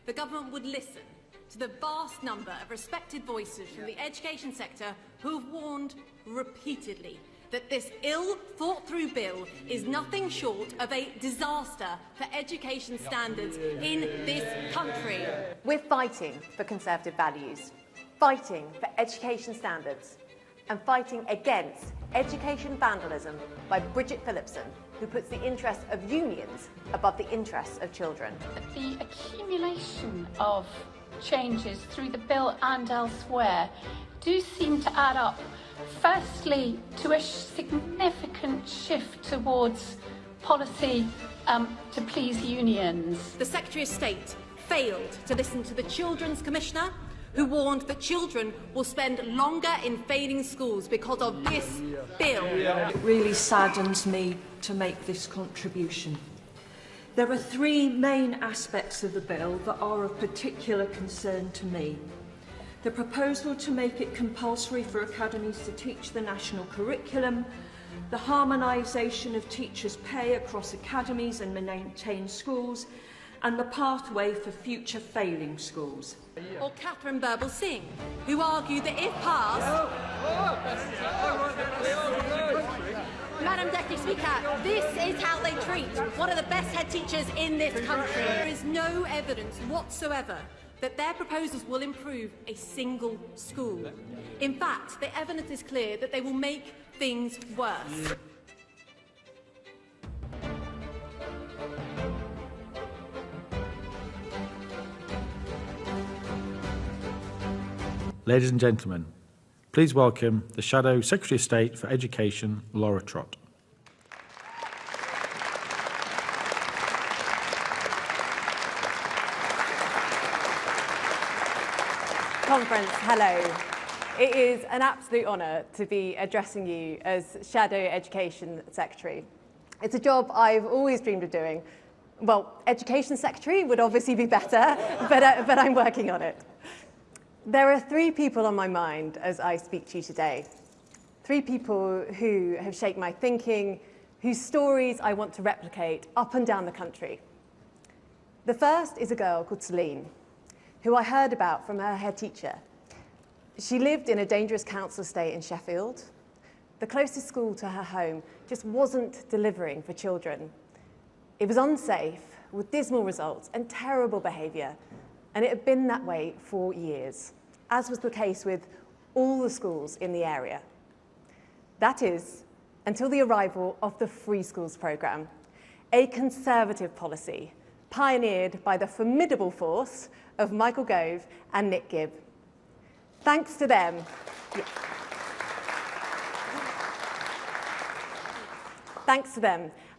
the government would listen to the vast number of respected voices from the education sector who have warned repeatedly that this ill-thought-through bill is nothing short of a disaster for education standards in this country. We're fighting for Conservative values, fighting for education standards, and fighting against education vandalism by Bridget Phillipson, who puts the interests of unions above the interests of children. The accumulation of changes through the bill and elsewhere do seem to add up, firstly, to a significant shift towards policy to please unions. The Secretary of State failed to listen to the Children's Commissioner, who warned that children will spend longer in failing schools because of this bill. It really saddens me to make this contribution. There are three main aspects of the bill that are of particular concern to me. The proposal to make it compulsory for academies to teach the national curriculum, the harmonisation of teachers' pay across academies and maintained schools, and the pathway for future failing schools. Or Catherine Burble-Singh, who argued that if passed... Madam Deputy Speaker, this is how they treat one of the best head teachers in this country. There is no evidence whatsoever that their proposals will improve a single school. In fact, the evidence is clear that they will make things worse. Ladies and gentlemen, please welcome the Shadow Secretary of State for Education, Laura Trott. Conference, hello. It is an absolute honour to be addressing you as Shadow Education Secretary. It's a job I've always dreamed of doing. Well, Education Secretary would obviously be better, but I'm working on it. There are three people on my mind as I speak to you today. Three people who have shaped my thinking, whose stories I want to replicate up and down the country. The first is a girl called Celine, who I heard about from her head teacher. She lived in a dangerous council estate in Sheffield. The closest school to her home just wasn't delivering for children. It was unsafe, with dismal results and terrible behaviour, and it had been that way for years, as was the case with all the schools in the area. That is, until the arrival of the Free Schools programme, a Conservative policy pioneered by the formidable force of Michael Gove and Nick Gibb. Thanks to them,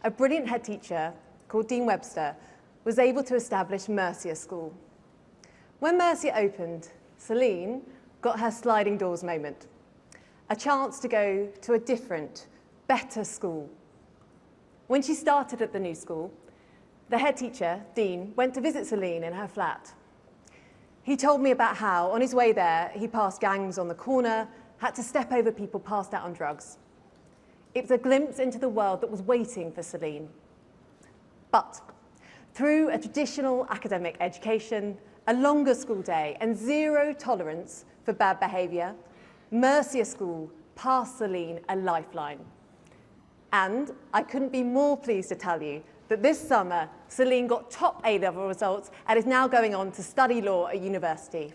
a brilliant head teacher called Dean Webster was able to establish Mercia School. When Mercia opened, Celine got her sliding doors moment, a chance to go to a different, better school. When she started at the new school, the head teacher, Dean, went to visit Celine in her flat. He told me about how, on his way there, he passed gangs on the corner, had to step over people passed out on drugs. It was a glimpse into the world that was waiting for Celine. But through a traditional academic education, a longer school day, and zero tolerance for bad behaviour, Mercia School passed Celine a lifeline. And I couldn't be more pleased to tell you that this summer, Celine got top A-level results and is now going on to study law at university.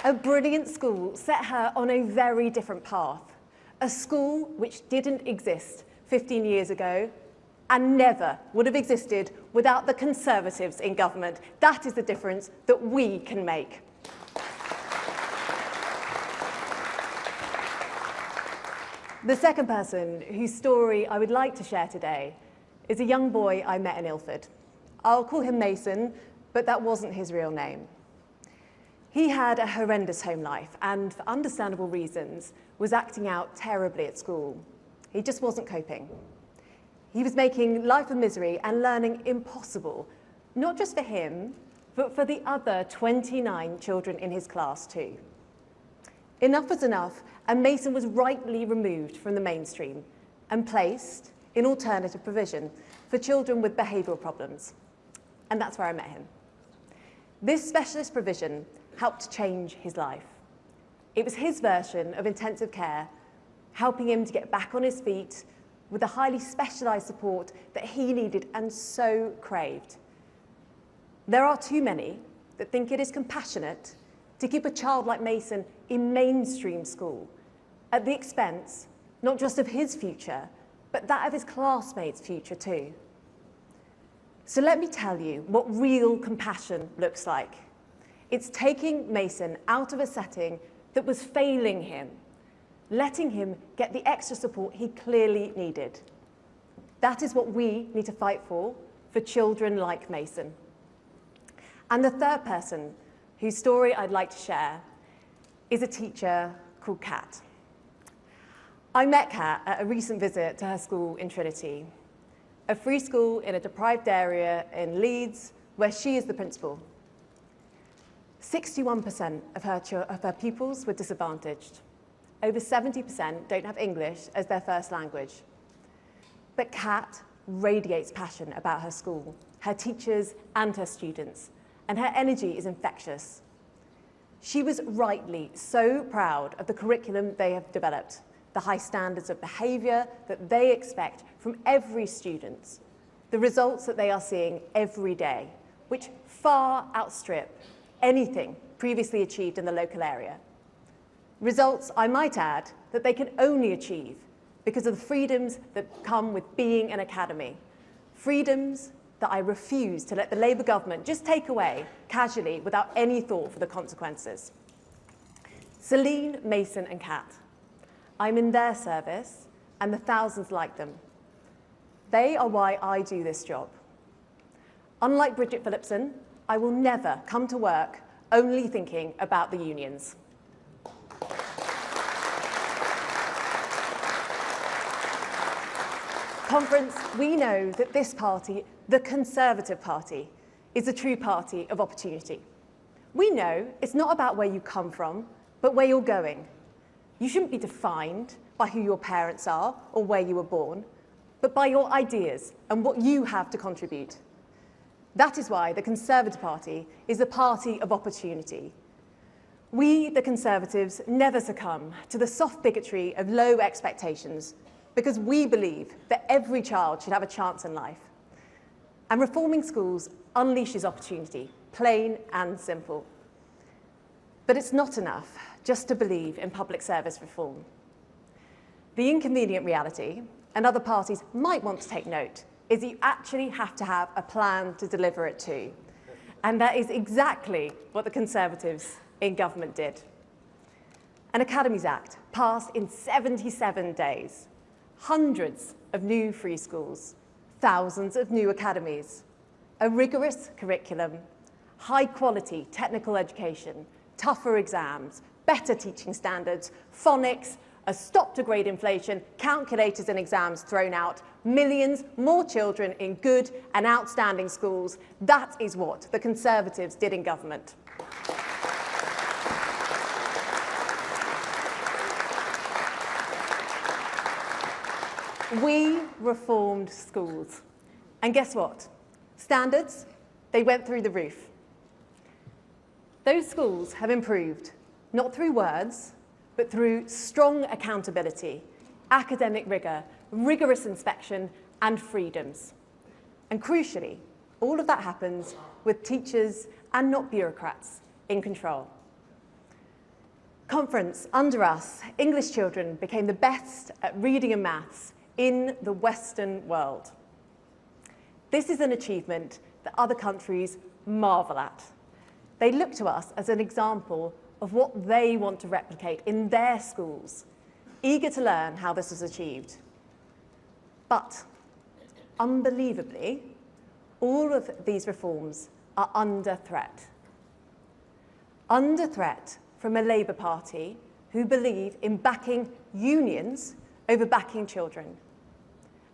A brilliant school set her on a very different path. A school which didn't exist 15 years ago and never would have existed without the Conservatives in government. That is the difference that we can make. The second person whose story I would like to share today is a young boy I met in Ilford. I'll call him Mason, but that wasn't his real name. He had a horrendous home life and, for understandable reasons, was acting out terribly at school. He just wasn't coping. He was making life a misery and learning impossible, not just for him, but for the other 29 children in his class too. Enough was enough, and Mason was rightly removed from the mainstream and placed in alternative provision for children with behavioural problems. And that's where I met him. This specialist provision helped change his life. It was his version of intensive care, helping him to get back on his feet with the highly specialised support that he needed and so craved. There are too many that think it is compassionate to keep a child like Mason in mainstream school at the expense not just of his future, but that of his classmates' future too. So let me tell you what real compassion looks like. It's taking Mason out of a setting that was failing him, letting him get the extra support he clearly needed. That is what we need to fight for children like Mason. And the third person whose story I'd like to share is a teacher called Kat. I met Kat at a recent visit to her school in Trinity, a free school in a deprived area in Leeds where she is the principal. 61% of her pupils were disadvantaged. Over 70% don't have English as their first language. But Kat radiates passion about her school, her teachers and her students, and her energy is infectious. She was rightly so proud of the curriculum they have developed, the high standards of behaviour that they expect from every student, the results that they are seeing every day, which far outstrip anything previously achieved in the local area. Results, I might add, that they can only achieve because of the freedoms that come with being an academy. Freedoms that I refuse to let the Labour government just take away casually without any thought for the consequences. Celine, Mason and Kat. I'm in their service and the thousands like them. They are why I do this job. Unlike Bridget Phillipson, I will never come to work only thinking about the unions. Conference, we know that this party, the Conservative Party, is a true party of opportunity. We know it's not about where you come from, but where you're going. You shouldn't be defined by who your parents are or where you were born, but by your ideas and what you have to contribute. That is why the Conservative Party is a party of opportunity. We, the Conservatives, never succumb to the soft bigotry of low expectations because we believe that every child should have a chance in life. And reforming schools unleashes opportunity, plain and simple. But it's not enough just to believe in public service reform. The inconvenient reality, and other parties might want to take note, is you actually have to have a plan to deliver it to. And that is exactly what the Conservatives in government did. An Academies Act passed in 77 days. Hundreds of new free schools, thousands of new academies, a rigorous curriculum, high-quality technical education, tougher exams, better teaching standards, phonics, a stop to grade inflation, calculators and exams thrown out, millions more children in good and outstanding schools. That is what the Conservatives did in government. We reformed schools. And guess what? Standards, they went through the roof. Those schools have improved, not through words, but through strong accountability, academic rigour, rigorous inspection, and freedoms. And crucially, all of that happens with teachers and not bureaucrats in control. Conference, under us, English children became the best at reading and maths in the Western world. This is an achievement that other countries marvel at. They look to us as an example of what they want to replicate in their schools, eager to learn how this was achieved. But, unbelievably, all of these reforms are under threat. Under threat from a Labour Party who believe in backing unions over backing children.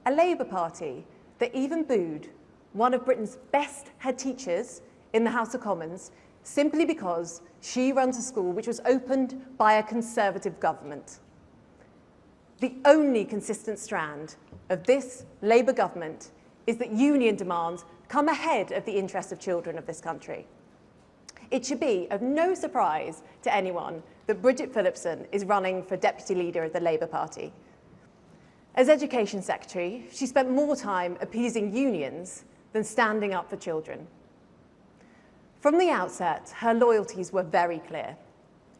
A Labour Party that even booed one of Britain's best head teachers in the House of Commons simply because she runs a school which was opened by a Conservative government. The only consistent strand of this Labour government is that union demands come ahead of the interests of children of this country. It should be of no surprise to anyone that Bridget Phillipson is running for Deputy Leader of the Labour Party. As Education Secretary, she spent more time appeasing unions than standing up for children. From the outset, her loyalties were very clear.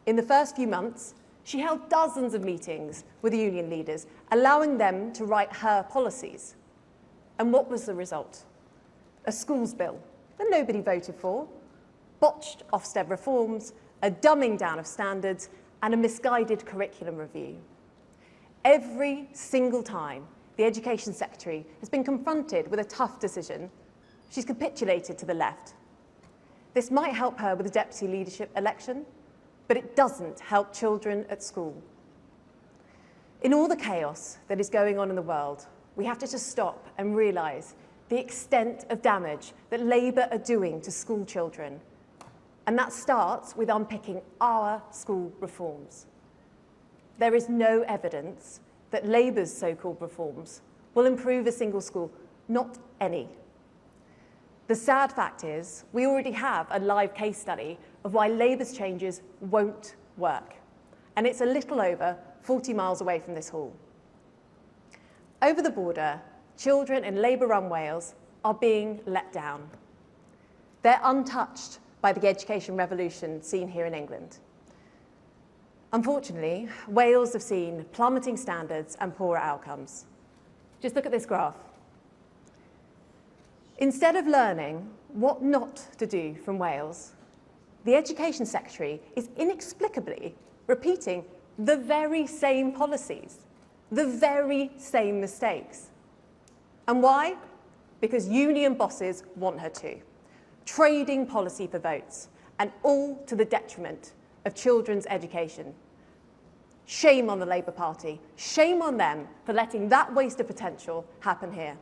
In the first few months, she held dozens of meetings with union leaders, allowing them to write her policies. And what was the result? A schools bill that nobody voted for, botched Ofsted reforms, a dumbing down of standards, and a misguided curriculum review. Every single time the Education Secretary has been confronted with a tough decision, she's capitulated to the left. This might help her with the deputy leadership election, but it doesn't help children at school. In all the chaos that is going on in the world, we have to just stop and realise the extent of damage that Labour are doing to school children. And that starts with unpicking our school reforms. There is no evidence that Labour's so-called reforms will improve a single school, not any. The sad fact is, we already have a live case study of why Labour's changes won't work. And it's a little over 40 miles away from this hall. Over the border, children in Labour-run Wales are being let down. They're untouched by the education revolution seen here in England. Unfortunately, Wales have seen plummeting standards and poorer outcomes. Just look at this graph. Instead of learning what not to do from Wales, the Education Secretary is inexplicably repeating the very same policies, the very same mistakes. And why? Because union bosses want her to, trading policy for votes, and all to the detriment of children's education. Shame on the Labour Party. Shame on them for letting that waste of potential happen here.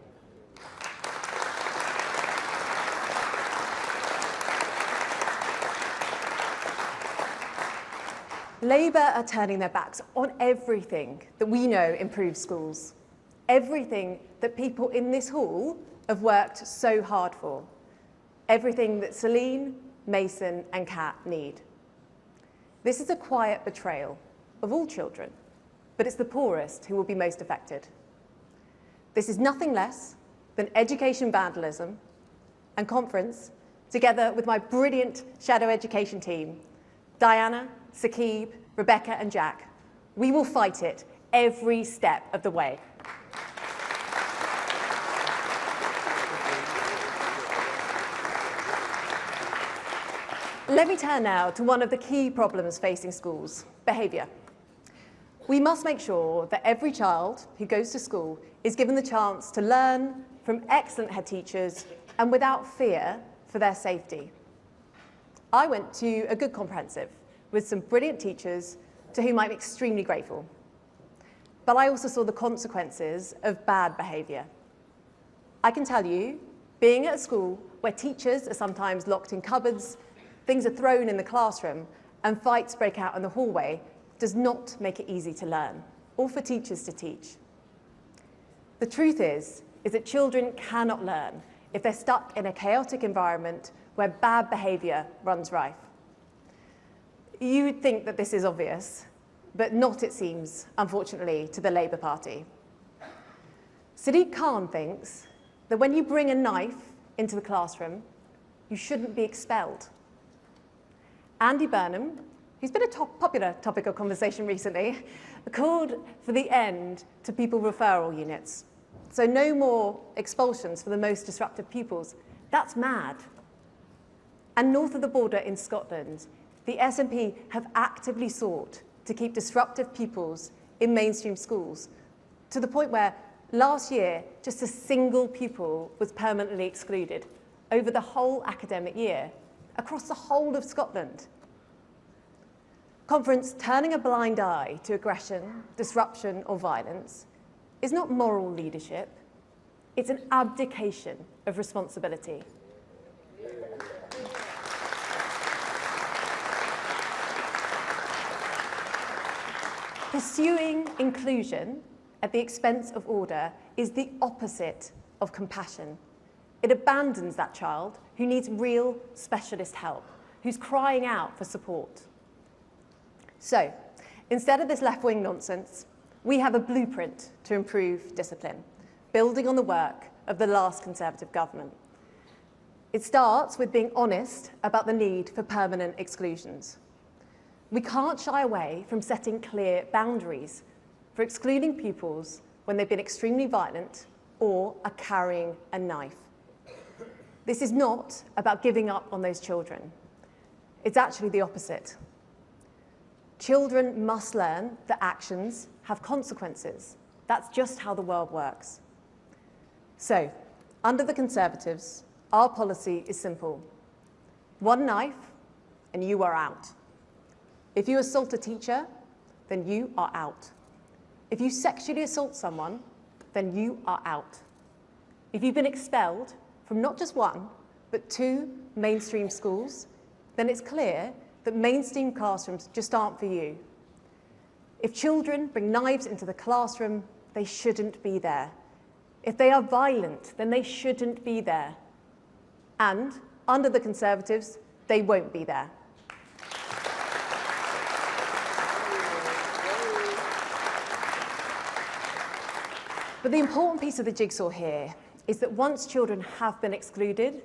Labour are turning their backs on everything that we know improves schools, everything that people in this hall have worked so hard for, everything that Celine, Mason and Kat need. This is a quiet betrayal of all children, but it's the poorest who will be most affected. This is nothing less than education vandalism, and Conference, together with my brilliant shadow education team, Diana, Saqib, Rebecca and Jack, we will fight it every step of the way. Let me turn now to one of the key problems facing schools, behaviour. We must make sure that every child who goes to school is given the chance to learn from excellent head teachers and without fear for their safety. I went to a good comprehensive with some brilliant teachers to whom I'm extremely grateful. But I also saw the consequences of bad behaviour. I can tell you, being at a school where teachers are sometimes locked in cupboards, things are thrown in the classroom, and fights break out in the hallway does not make it easy to learn, or for teachers to teach. The truth is that children cannot learn if they're stuck in a chaotic environment where bad behaviour runs rife. You would think that this is obvious, but not, it seems, unfortunately, to the Labour Party. Sadiq Khan thinks that when you bring a knife into the classroom, you shouldn't be expelled. Andy Burnham, who's been a popular topic of conversation recently, called for the end to pupil referral units. So no more expulsions for the most disruptive pupils. That's mad. And north of the border in Scotland, the SNP have actively sought to keep disruptive pupils in mainstream schools, to the point where last year, just a single pupil was permanently excluded over the whole academic year, across the whole of Scotland. Conference turning a blind eye to aggression, disruption or violence is not moral leadership, it's an abdication of responsibility. Pursuing inclusion at the expense of order is the opposite of compassion. It abandons that child who needs real specialist help, who's crying out for support. So, instead of this left-wing nonsense, we have a blueprint to improve discipline, building on the work of the last Conservative government. It starts with being honest about the need for permanent exclusions. We can't shy away from setting clear boundaries for excluding pupils when they've been extremely violent or are carrying a knife. This is not about giving up on those children. It's actually the opposite. Children must learn that actions have consequences. That's just how the world works. So, under the Conservatives, our policy is simple. One knife, and you are out. If you assault a teacher, then you are out. If you sexually assault someone, then you are out. If you've been expelled from not just one, but 2 mainstream schools, then it's clear that mainstream classrooms just aren't for you. If children bring knives into the classroom, they shouldn't be there. If they are violent, then they shouldn't be there. And under the Conservatives, they won't be there. But the important piece of the jigsaw here is that once children have been excluded,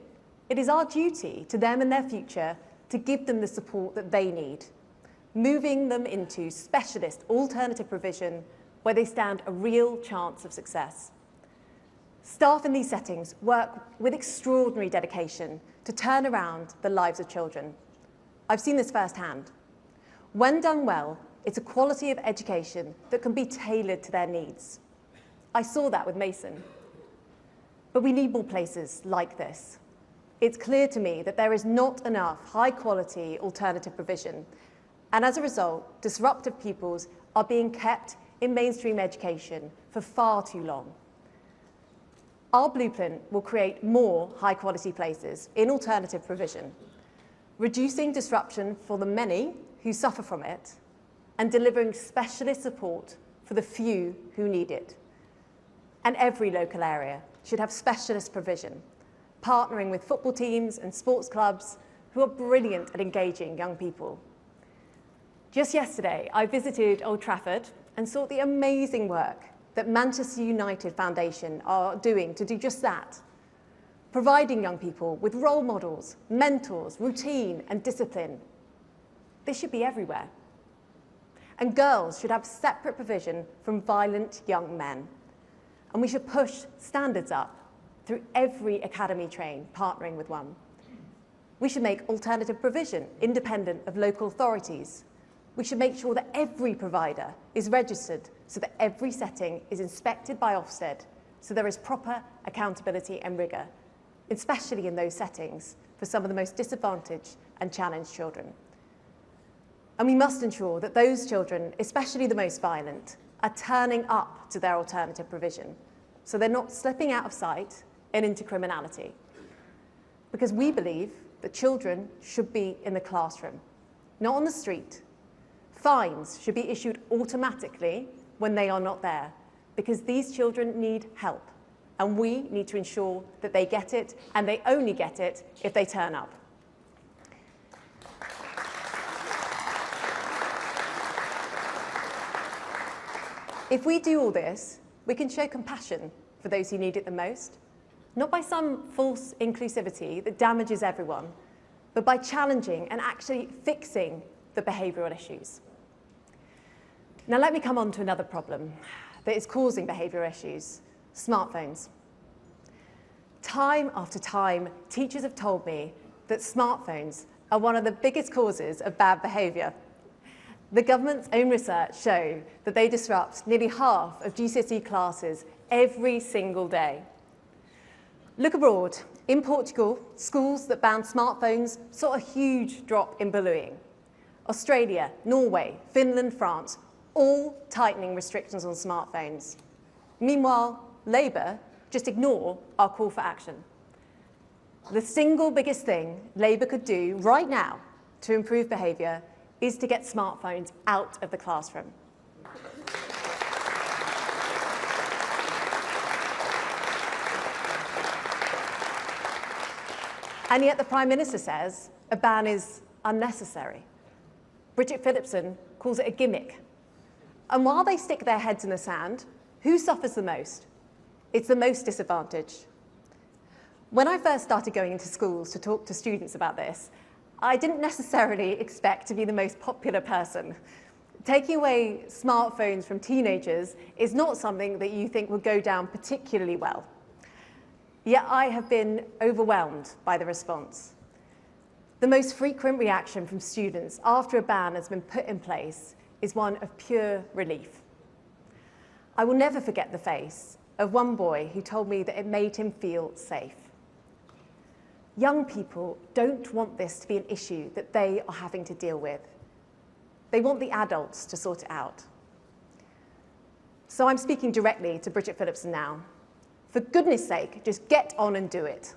it is our duty to them and their future to give them the support that they need, moving them into specialist alternative provision where they stand a real chance of success. Staff in these settings work with extraordinary dedication to turn around the lives of children. I've seen this firsthand. When done well, it's a quality of education that can be tailored to their needs. I saw that with Mason. But we need more places like this. It's clear to me that there is not enough high-quality alternative provision, and as a result, disruptive pupils are being kept in mainstream education for far too long. Our blueprint will create more high-quality places in alternative provision, reducing disruption for the many who suffer from it, and delivering specialist support for the few who need it. And every local area should have specialist provision, partnering with football teams and sports clubs who are brilliant at engaging young people. Just yesterday, I visited Old Trafford and saw the amazing work that Manchester United Foundation are doing to do just that, providing young people with role models, mentors, routine, and discipline. This should be everywhere. And girls should have separate provision from violent young men. And we should push standards up through every academy train, partnering with one. We should make alternative provision independent of local authorities. We should make sure that every provider is registered so that every setting is inspected by Ofsted, so there is proper accountability and rigour, especially in those settings for some of the most disadvantaged and challenged children. And we must ensure that those children, especially the most violent, are turning up to their alternative provision, so they're not slipping out of sight and into criminality. Because we believe that children should be in the classroom, not on the street. Fines should be issued automatically when they are not there, because these children need help, and we need to ensure that they get it, and they only get it if they turn up. If we do all this, we can show compassion for those who need it the most, not by some false inclusivity that damages everyone, but by challenging and actually fixing the behavioural issues. Now let me come on to another problem that is causing behavioural issues: smartphones. Time after time, teachers have told me that smartphones are one of the biggest causes of bad behaviour. The government's own research show that they disrupt nearly half of GCSE classes every single day. Look abroad. In Portugal, schools that banned smartphones saw a huge drop in bullying. Australia, Norway, Finland, France, all tightening restrictions on smartphones. Meanwhile, Labour just ignore our call for action. The single biggest thing Labour could do right now to improve behaviour is to get smartphones out of the classroom. And yet the Prime Minister says a ban is unnecessary. Bridget Phillipson calls it a gimmick. And while they stick their heads in the sand, who suffers the most? It's the most disadvantaged. When I first started going into schools to talk to students about this, I didn't necessarily expect to be the most popular person. Taking away smartphones from teenagers is not something that you think would go down particularly well. Yet I have been overwhelmed by the response. The most frequent reaction from students after a ban has been put in place is one of pure relief. I will never forget the face of one boy who told me that it made him feel safe. Young people don't want this to be an issue that they are having to deal with. They want the adults to sort it out. So I'm speaking directly to Bridget Phillipson now. For goodness sake, just get on and do it.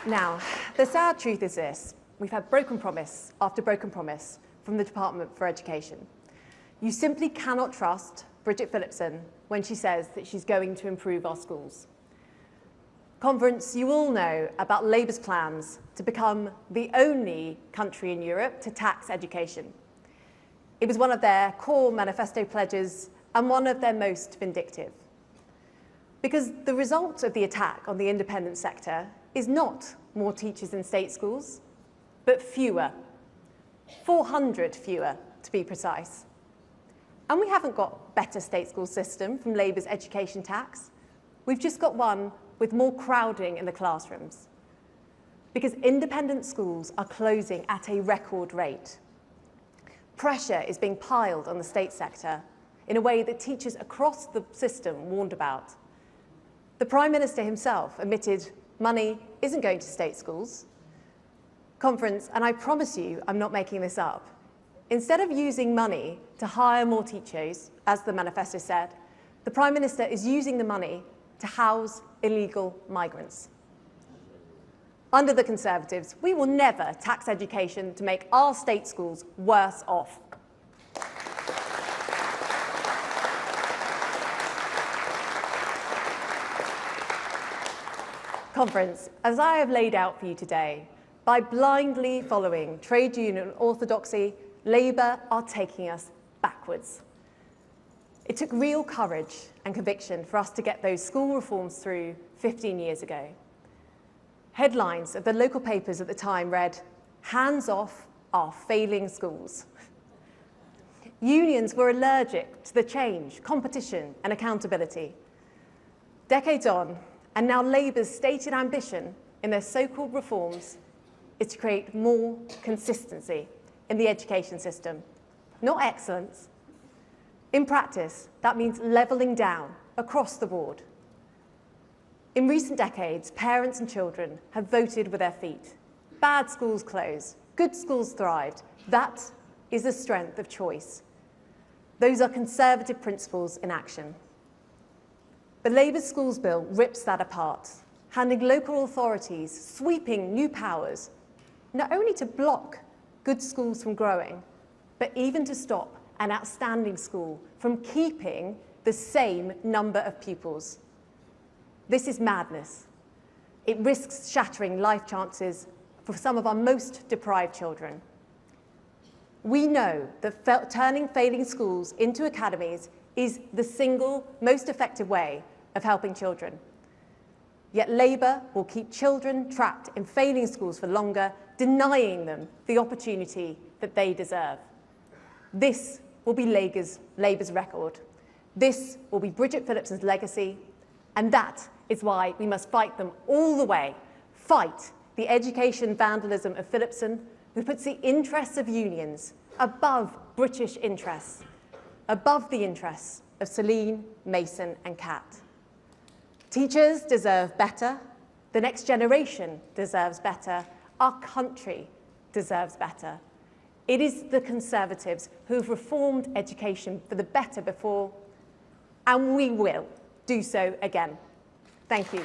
Now, the sad truth is this: we've had broken promise after broken promise from the Department for Education. You simply cannot trust Bridget Phillipson when she says that she's going to improve our schools. Conference, you all know about Labour's plans to become the only country in Europe to tax education. It was one of their core manifesto pledges and one of their most vindictive. Because the result of the attack on the independent sector is not more teachers in state schools, but fewer. 400 fewer to be precise. And we haven't got better state school system from Labour's education tax. We've just got one with more crowding in the classrooms. Because independent schools are closing at a record rate. Pressure is being piled on the state sector in a way that teachers across the system warned about. The Prime Minister himself admitted money isn't going to state schools. Conference, and I promise you I'm not making this up, instead of using money to hire more teachers, as the manifesto said, the Prime Minister is using the money to house illegal migrants. Under the Conservatives, we will never tax education to make our state schools worse off. Conference, as I have laid out for you today, by blindly following trade union orthodoxy, Labour are taking us backwards. It took real courage and conviction for us to get those school reforms through 15 years ago. Headlines of the local papers at the time read, "Hands off our failing schools." Unions were allergic to the change, competition and accountability. Decades on, and now Labour's stated ambition in their so-called reforms is to create more consistency in the education system, not excellence. In practice, that means levelling down across the board. In recent decades, parents and children have voted with their feet. Bad schools closed, good schools thrived. That is the strength of choice. Those are Conservative principles in action. The Labour Schools Bill rips that apart, handing local authorities sweeping new powers, not only to block good schools from growing, but even to stop an outstanding school from keeping the same number of pupils. This is madness. It risks shattering life chances for some of our most deprived children. We know that turning failing schools into academies is the single most effective way of helping children. Yet Labour will keep children trapped in failing schools for longer, denying them the opportunity that they deserve. This will be Labour's record. This will be Bridget Phillipson's legacy, and that is why we must fight them all the way. Fight the education vandalism of Phillipson, who puts the interests of unions above British interests, above the interests of Celine, Mason and Kat. Teachers deserve better. The next generation deserves better. Our country deserves better. It is the Conservatives who have reformed education for the better before, and we will do so again. Thank you.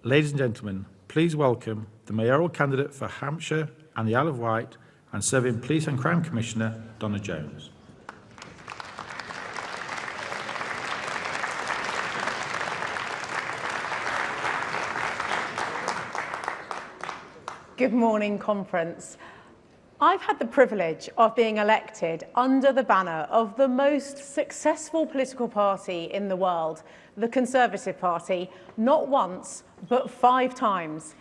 Ladies and gentlemen, please welcome the mayoral candidate for Hampshire and the Isle of Wight and serving Police and Crime Commissioner, Donna Jones. Good morning, conference. I've had the privilege of being elected under the banner of the most successful political party in the world, the Conservative Party, not once, but 5 times.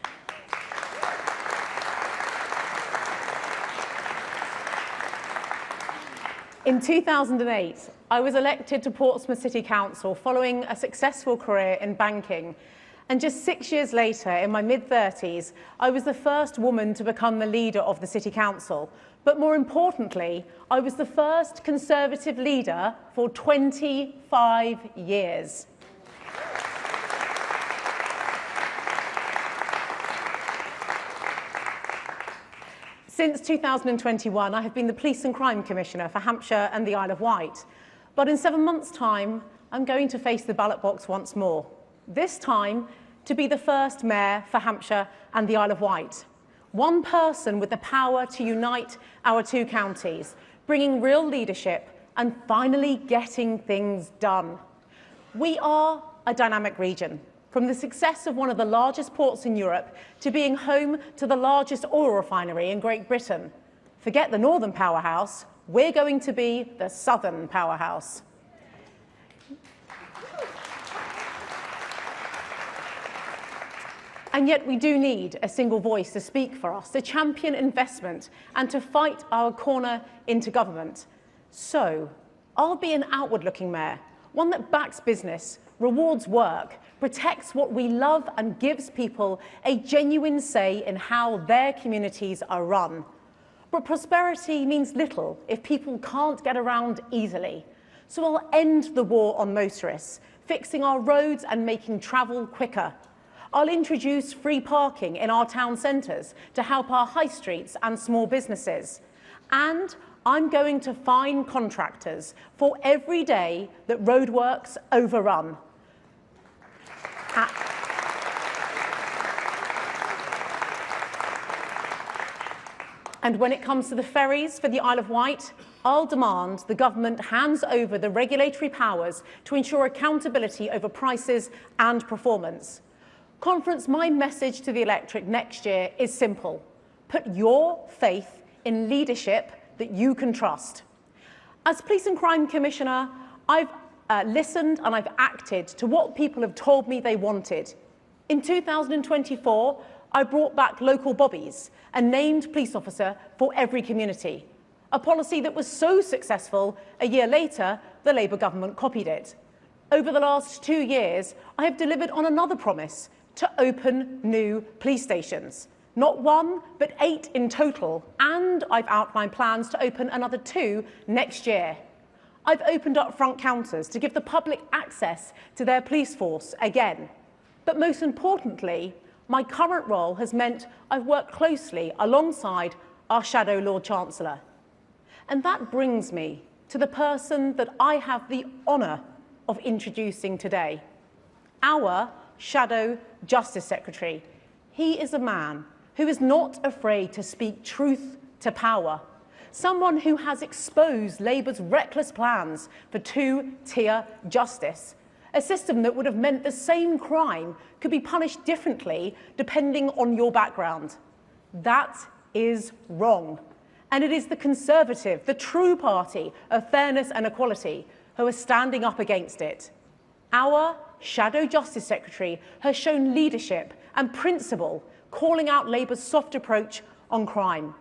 In 2008, I was elected to Portsmouth City Council following a successful career in banking. And just 6 years later, in my mid-30s, I was the first woman to become the leader of the City Council. But more importantly, I was the first Conservative leader for 25 years. Since 2021, I have been the Police and Crime Commissioner for Hampshire and the Isle of Wight. But in 7 months' time, I'm going to face the ballot box once more. This time, to be the first mayor for Hampshire and the Isle of Wight. One person with the power to unite our 2 counties, bringing real leadership and finally getting things done. We are a dynamic region, from the success of one of the largest ports in Europe to being home to the largest oil refinery in Great Britain. Forget the northern powerhouse, we're going to be the southern powerhouse. And yet we do need a single voice to speak for us, to champion investment and to fight our corner into government. So I'll be an outward-looking mayor, one that backs business, rewards work, protects what we love and gives people a genuine say in how their communities are run. But prosperity means little if people can't get around easily. So I'll end the war on motorists, fixing our roads and making travel quicker. I'll introduce free parking in our town centres to help our high streets and small businesses. And I'm going to fine contractors for every day that roadworks overrun. And when it comes to the ferries for the Isle of Wight, I'll demand the government hands over the regulatory powers to ensure accountability over prices and performance. Conference, my message to the electorate next year is simple. Put your faith in leadership that you can trust. As Police and Crime Commissioner, I've listened and I've acted to what people have told me they wanted. In 2024, I brought back local bobbies, a named police officer for every community. A policy that was so successful, a year later, the Labour government copied it. Over the last 2 years, I have delivered on another promise, to open new police stations. Not 1, but 8 in total, and I've outlined plans to open another 2 next year. I've opened up front counters to give the public access to their police force again. But most importantly, my current role has meant I've worked closely alongside our Shadow Lord Chancellor. And that brings me to the person that I have the honour of introducing today, our Shadow Justice Secretary. He is a man who is not afraid to speak truth to power, someone who has exposed Labour's reckless plans for 2-tier justice, a system that would have meant the same crime could be punished differently depending on your background. That is wrong. And it is the Conservative, the true party of fairness and equality, who are standing up against it. Our Shadow Justice Secretary has shown leadership and principle, calling out Labour's soft approach on crime.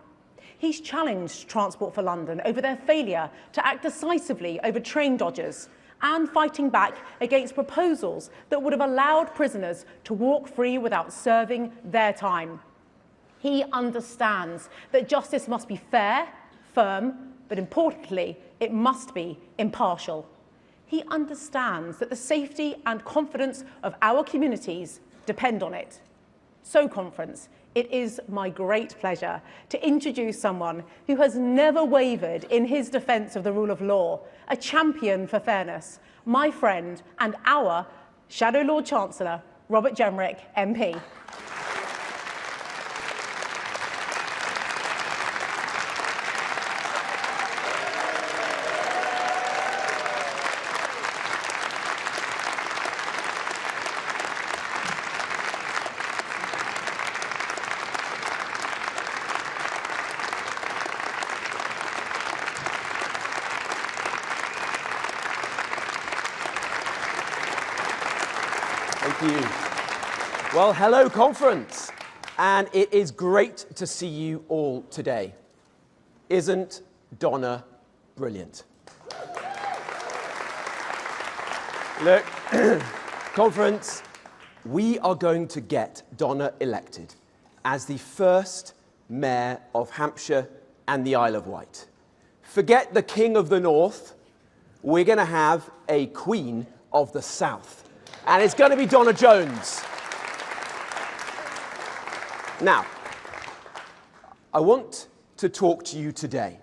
He's challenged Transport for London over their failure to act decisively over train dodgers and fighting back against proposals that would have allowed prisoners to walk free without serving their time. He understands that justice must be fair, firm, but importantly, it must be impartial. He understands that the safety and confidence of our communities depend on it. So, conference, it is my great pleasure to introduce someone who has never wavered in his defence of the rule of law, a champion for fairness, my friend and our Shadow Lord Chancellor, Robert Jenrick, MP. Thank you. Well, hello, conference. And it is great to see you all today. Isn't Donna brilliant? Look, conference, we are going to get Donna elected as the first mayor of Hampshire and the Isle of Wight. Forget the King of the North. We're going to have a Queen of the South. And it's going to be Donna Jones. Now, I want to talk to you today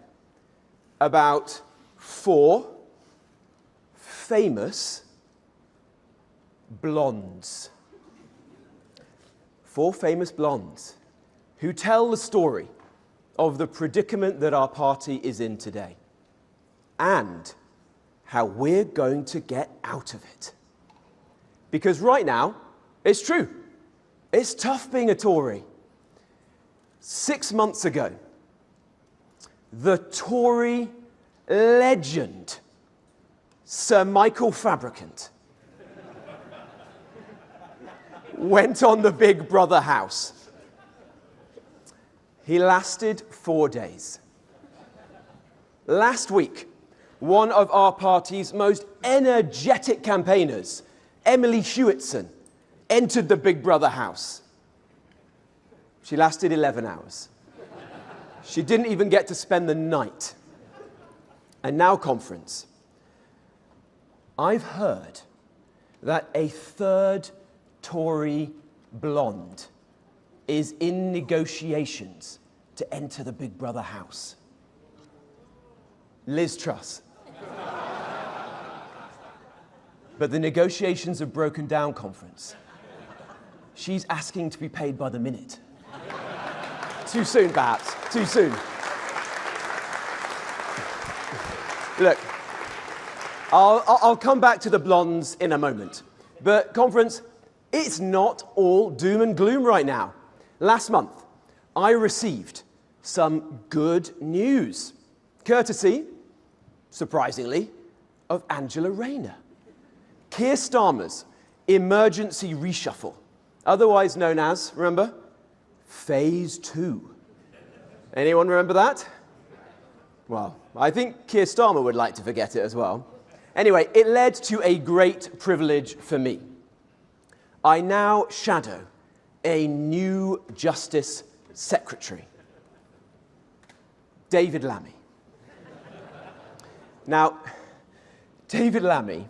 about 4 famous blondes. 4 famous blondes who tell the story of the predicament that our party is in today and how we're going to get out of it. Because right now, it's true. It's tough being a Tory. 6 months ago, the Tory legend, Sir Michael Fabricant, went on the Big Brother house. He lasted 4 days. Last week, one of our party's most energetic campaigners, Emily Hewitson, entered the Big Brother house. She lasted 11 hours. She didn't even get to spend the night. And now, conference, I've heard that a 3rd Tory blonde is in negotiations to enter the Big Brother house. Liz Truss. But the negotiations have broken down, conference. She's asking to be paid by the minute. Too soon, perhaps. Too soon. Look, I'll come back to the blondes in a moment. But, conference, it's not all doom and gloom right now. Last month, I received some good news, courtesy, surprisingly, of Angela Rayner. Keir Starmer's emergency reshuffle, otherwise known as, remember, Phase 2. Anyone remember that? Well, I think Keir Starmer would like to forget it as well. Anyway, it led to a great privilege for me. I now shadow a new Justice Secretary, David Lammy. Now, David Lammy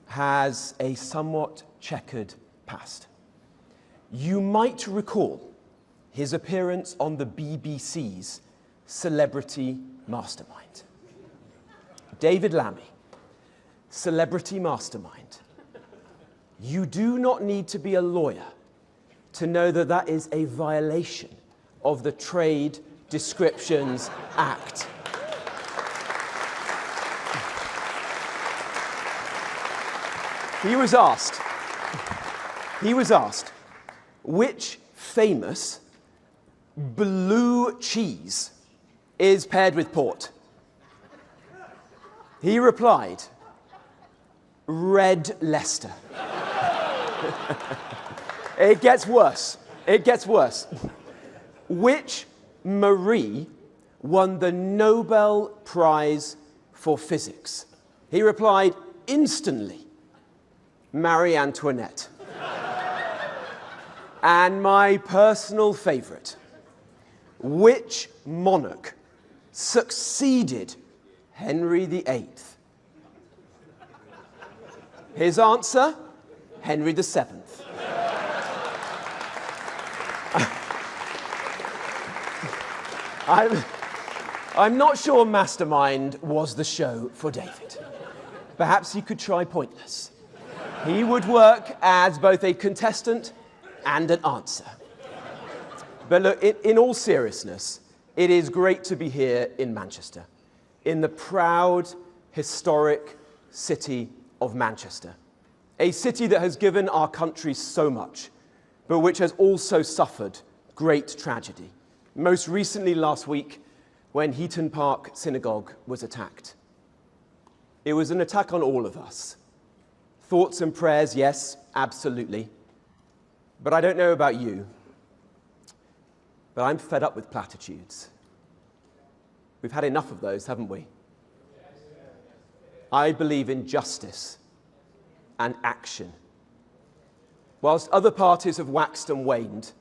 has a somewhat checkered past. You might recall his appearance on the BBC's Celebrity Mastermind. David Lammy, Celebrity Mastermind. You do not need to be a lawyer to know that that is a violation of the Trade Descriptions Act. He was asked, which famous blue cheese is paired with port? He replied, Red Leicester. It gets worse. It gets worse. Which Marie won the Nobel Prize for Physics? He replied instantly, Marie Antoinette. And my personal favorite, which monarch succeeded Henry VIII? His answer, Henry VII. I'm not sure Mastermind was the show for David. Perhaps he could try Pointless. He would work as both a contestant and an answer. But look, in all seriousness, it is great to be here in Manchester, in the proud, historic city of Manchester, a city that has given our country so much, but which has also suffered great tragedy. Most recently last week, when Heaton Park Synagogue was attacked. It was an attack on all of us. Thoughts and prayers, yes, absolutely. But I don't know about you, but I'm fed up with platitudes. We've had enough of those, haven't we? I believe in justice and action. Whilst other parties have waxed and waned,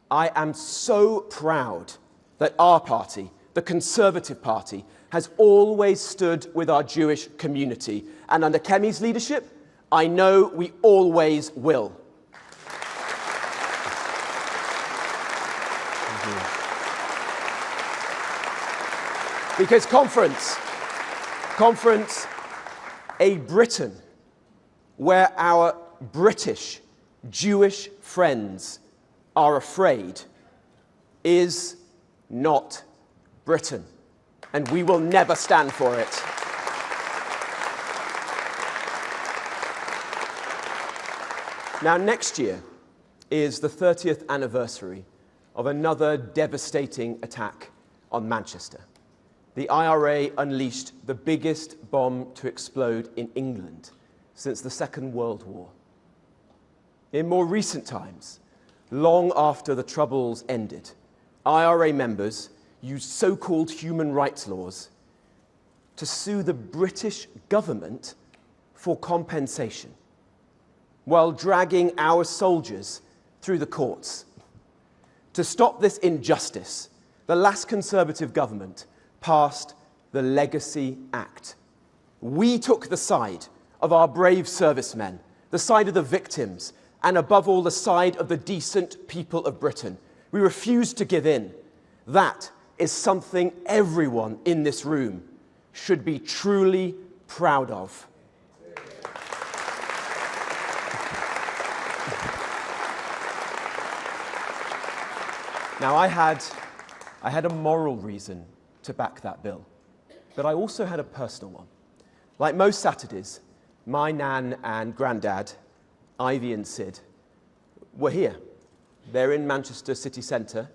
I am so proud that our party, the Conservative Party, has always stood with our Jewish community. And under Kemi's leadership, I know we always will. Because conference, a Britain where our British Jewish friends are afraid is not Britain, and we will never stand for it. Now, next year is the 30th anniversary of another devastating attack on Manchester. The IRA unleashed the biggest bomb to explode in England since the Second World War. In more recent times, long after the Troubles ended, IRA members used so-called human rights laws to sue the British government for compensation, while dragging our soldiers through the courts. To stop this injustice, the last Conservative government passed the Legacy Act. We took the side of our brave servicemen, the side of the victims, and above all, the side of the decent people of Britain. We refused to give in. That is something everyone in this room should be truly proud of. Now, I had a moral reason to back that bill, but I also had a personal one. Like most Saturdays, my nan and granddad, Ivy and Sid, were here. They're in Manchester city centre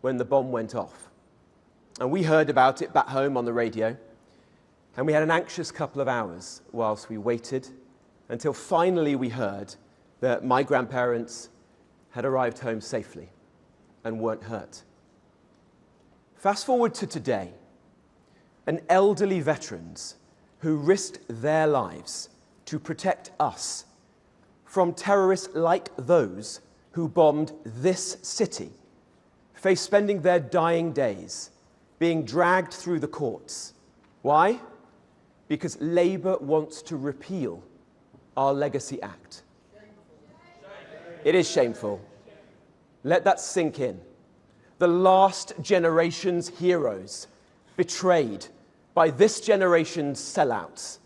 when the bomb went off. And we heard about it back home on the radio, and we had an anxious couple of hours whilst we waited until finally we heard that my grandparents had arrived home safely and weren't hurt. Fast forward to today, and elderly veterans who risked their lives to protect us from terrorists like those who bombed this city face spending their dying days being dragged through the courts. Why? Because Labour wants to repeal our Legacy Act. It is shameful. Let that sink in. The last generation's heroes betrayed by this generation's sellouts.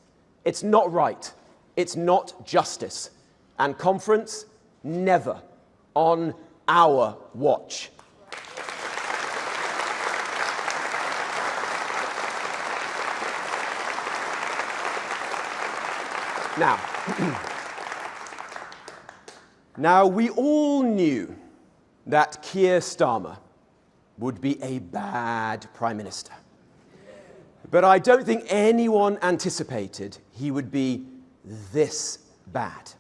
It's not right. It's not justice. And conference, never on our watch. Now, we all knew that Keir Starmer would be a bad Prime Minister. But I don't think anyone anticipated he would be this bad.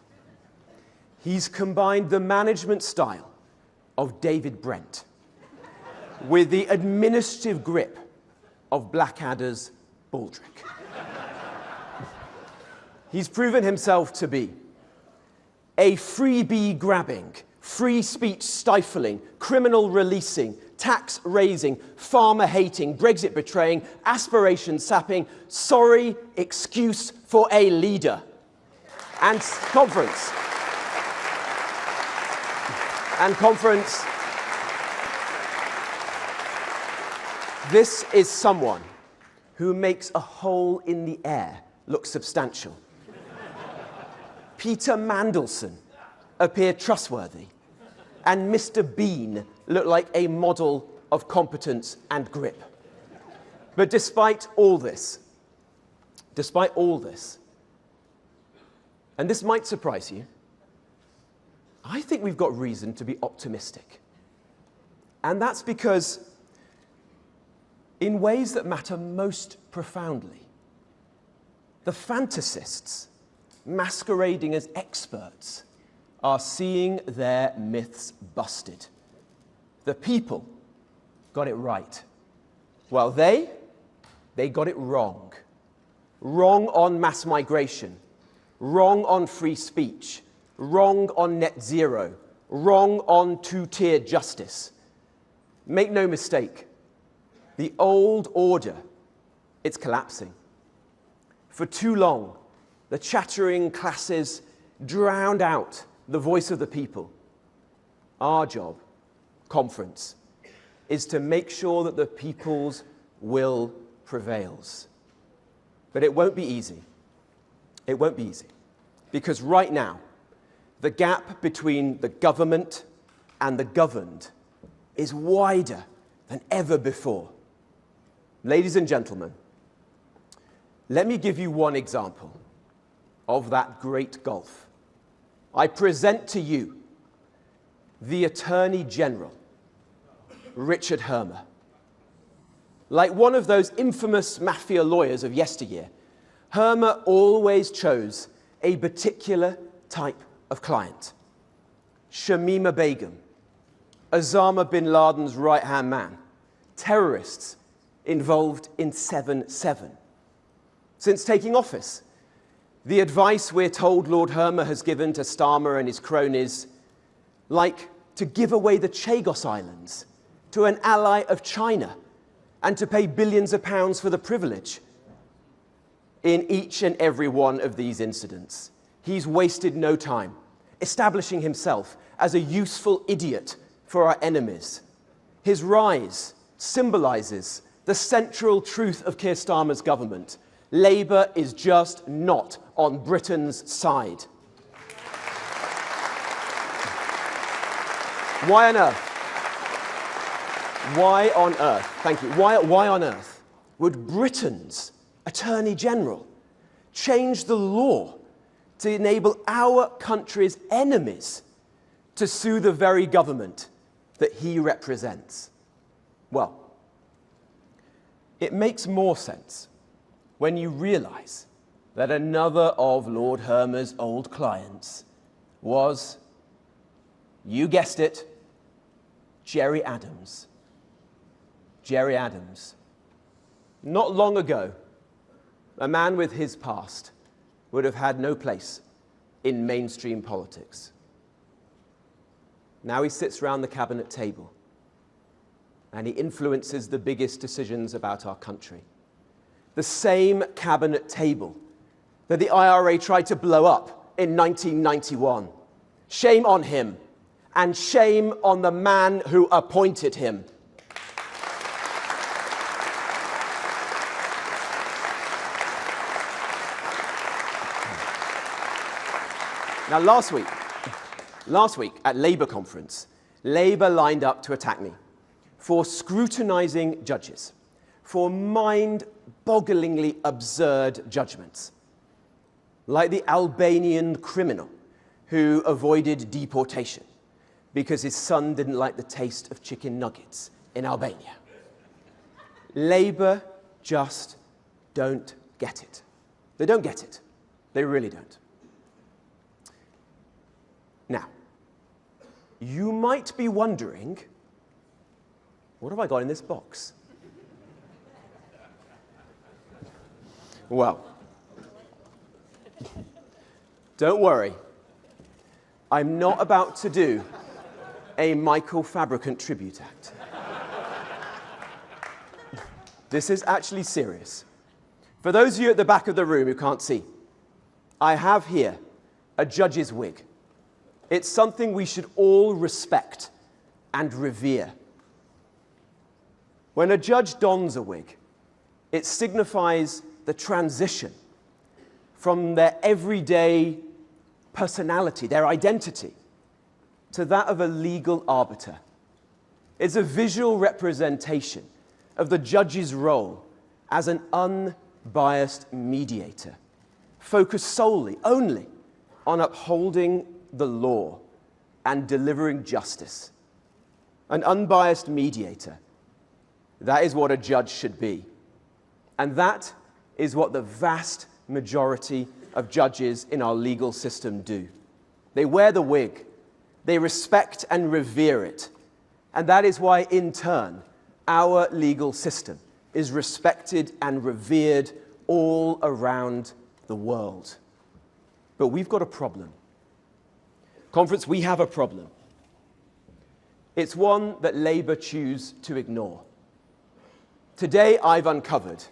He's combined the management style of David Brent with the administrative grip of Blackadder's Baldrick. He's proven himself to be a freebie-grabbing, free speech stifling, criminal releasing, tax raising, farmer hating, Brexit betraying, aspiration sapping, sorry excuse for a leader. And conference, this is someone who makes a hole in the air look substantial. Peter Mandelson appear trustworthy, and Mr. Bean looked like a model of competence and grip. But despite all this, and this might surprise you, I think we've got reason to be optimistic. And that's because, in ways that matter most profoundly, the fantasists, masquerading as experts, are seeing their myths busted. The people got it right, while they got it wrong. Wrong on mass migration, wrong on free speech, wrong on net zero, wrong on two-tier justice. Make no mistake, the old order, it's collapsing. For too long, the chattering classes drowned out the voice of the people. Our job, conference, is to make sure that the people's will prevails. But it won't be easy. It won't be easy. Because right now, the gap between the government and the governed is wider than ever before. Ladies and gentlemen, let me give you one example of that great gulf. I present to you the Attorney General, Richard Hermer. Like one of those infamous mafia lawyers of yesteryear, Hermer always chose a particular type of client. Shamima Begum, Osama bin Laden's right-hand man, terrorists involved in 7/7. Since taking office, the advice we're told Lord Hermer has given to Starmer and his cronies, like to give away the Chagos Islands to an ally of China and to pay billions of pounds for the privilege. In each and every one of these incidents, he's wasted no time establishing himself as a useful idiot for our enemies. His rise symbolizes the central truth of Keir Starmer's government. Labour is just not on Britain's side. Why on earth? Why on earth? Thank you. Why on earth would Britain's Attorney General change the law to enable our country's enemies to sue the very government that he represents? Well, it makes more sense when you realise that another of Lord Hermer's old clients was, you guessed it, Gerry Adams. Gerry Adams. Not long ago, a man with his past would have had no place in mainstream politics. Now he sits around the cabinet table and he influences the biggest decisions about our country. The same cabinet table that the IRA tried to blow up in 1991. Shame on him, and shame on the man who appointed him. Now, last week at Labour conference, Labour lined up to attack me for scrutinising judges, for mind-bogglingly absurd judgments, like the Albanian criminal who avoided deportation because his son didn't like the taste of chicken nuggets in Albania. Labour just don't get it. They don't get it. They really don't. Now, you might be wondering, what have I got in this box? Well, don't worry. I'm not about to do a Michael Fabricant tribute act. This is actually serious. For those of you at the back of the room who can't see, I have here a judge's wig. It's something we should all respect and revere. When a judge dons a wig, it signifies the transition from their everyday personality, their identity, to that of a legal arbiter. It's a visual representation of the judge's role as an unbiased mediator, focused solely, only, on upholding the law and delivering justice. An unbiased mediator. That is what a judge should be. And that is what the vast majority of judges in our legal system do. They wear the wig. They respect and revere it. And that is why, in turn, our legal system is respected and revered all around the world. But we've got a problem. Conference, we have a problem. It's one that Labour choose to ignore. Today, I've uncovered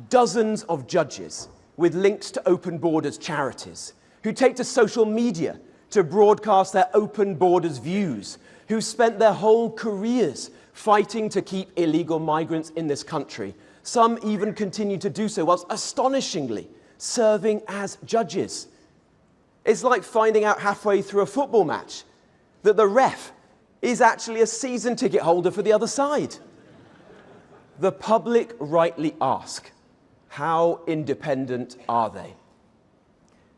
dozens of judges with links to Open Borders charities who take to social media to broadcast their Open Borders views, who spent their whole careers fighting to keep illegal migrants in this country. Some even continue to do so whilst astonishingly serving as judges. It's like finding out halfway through a football match that the ref is actually a season ticket holder for the other side. The public rightly ask, how independent are they?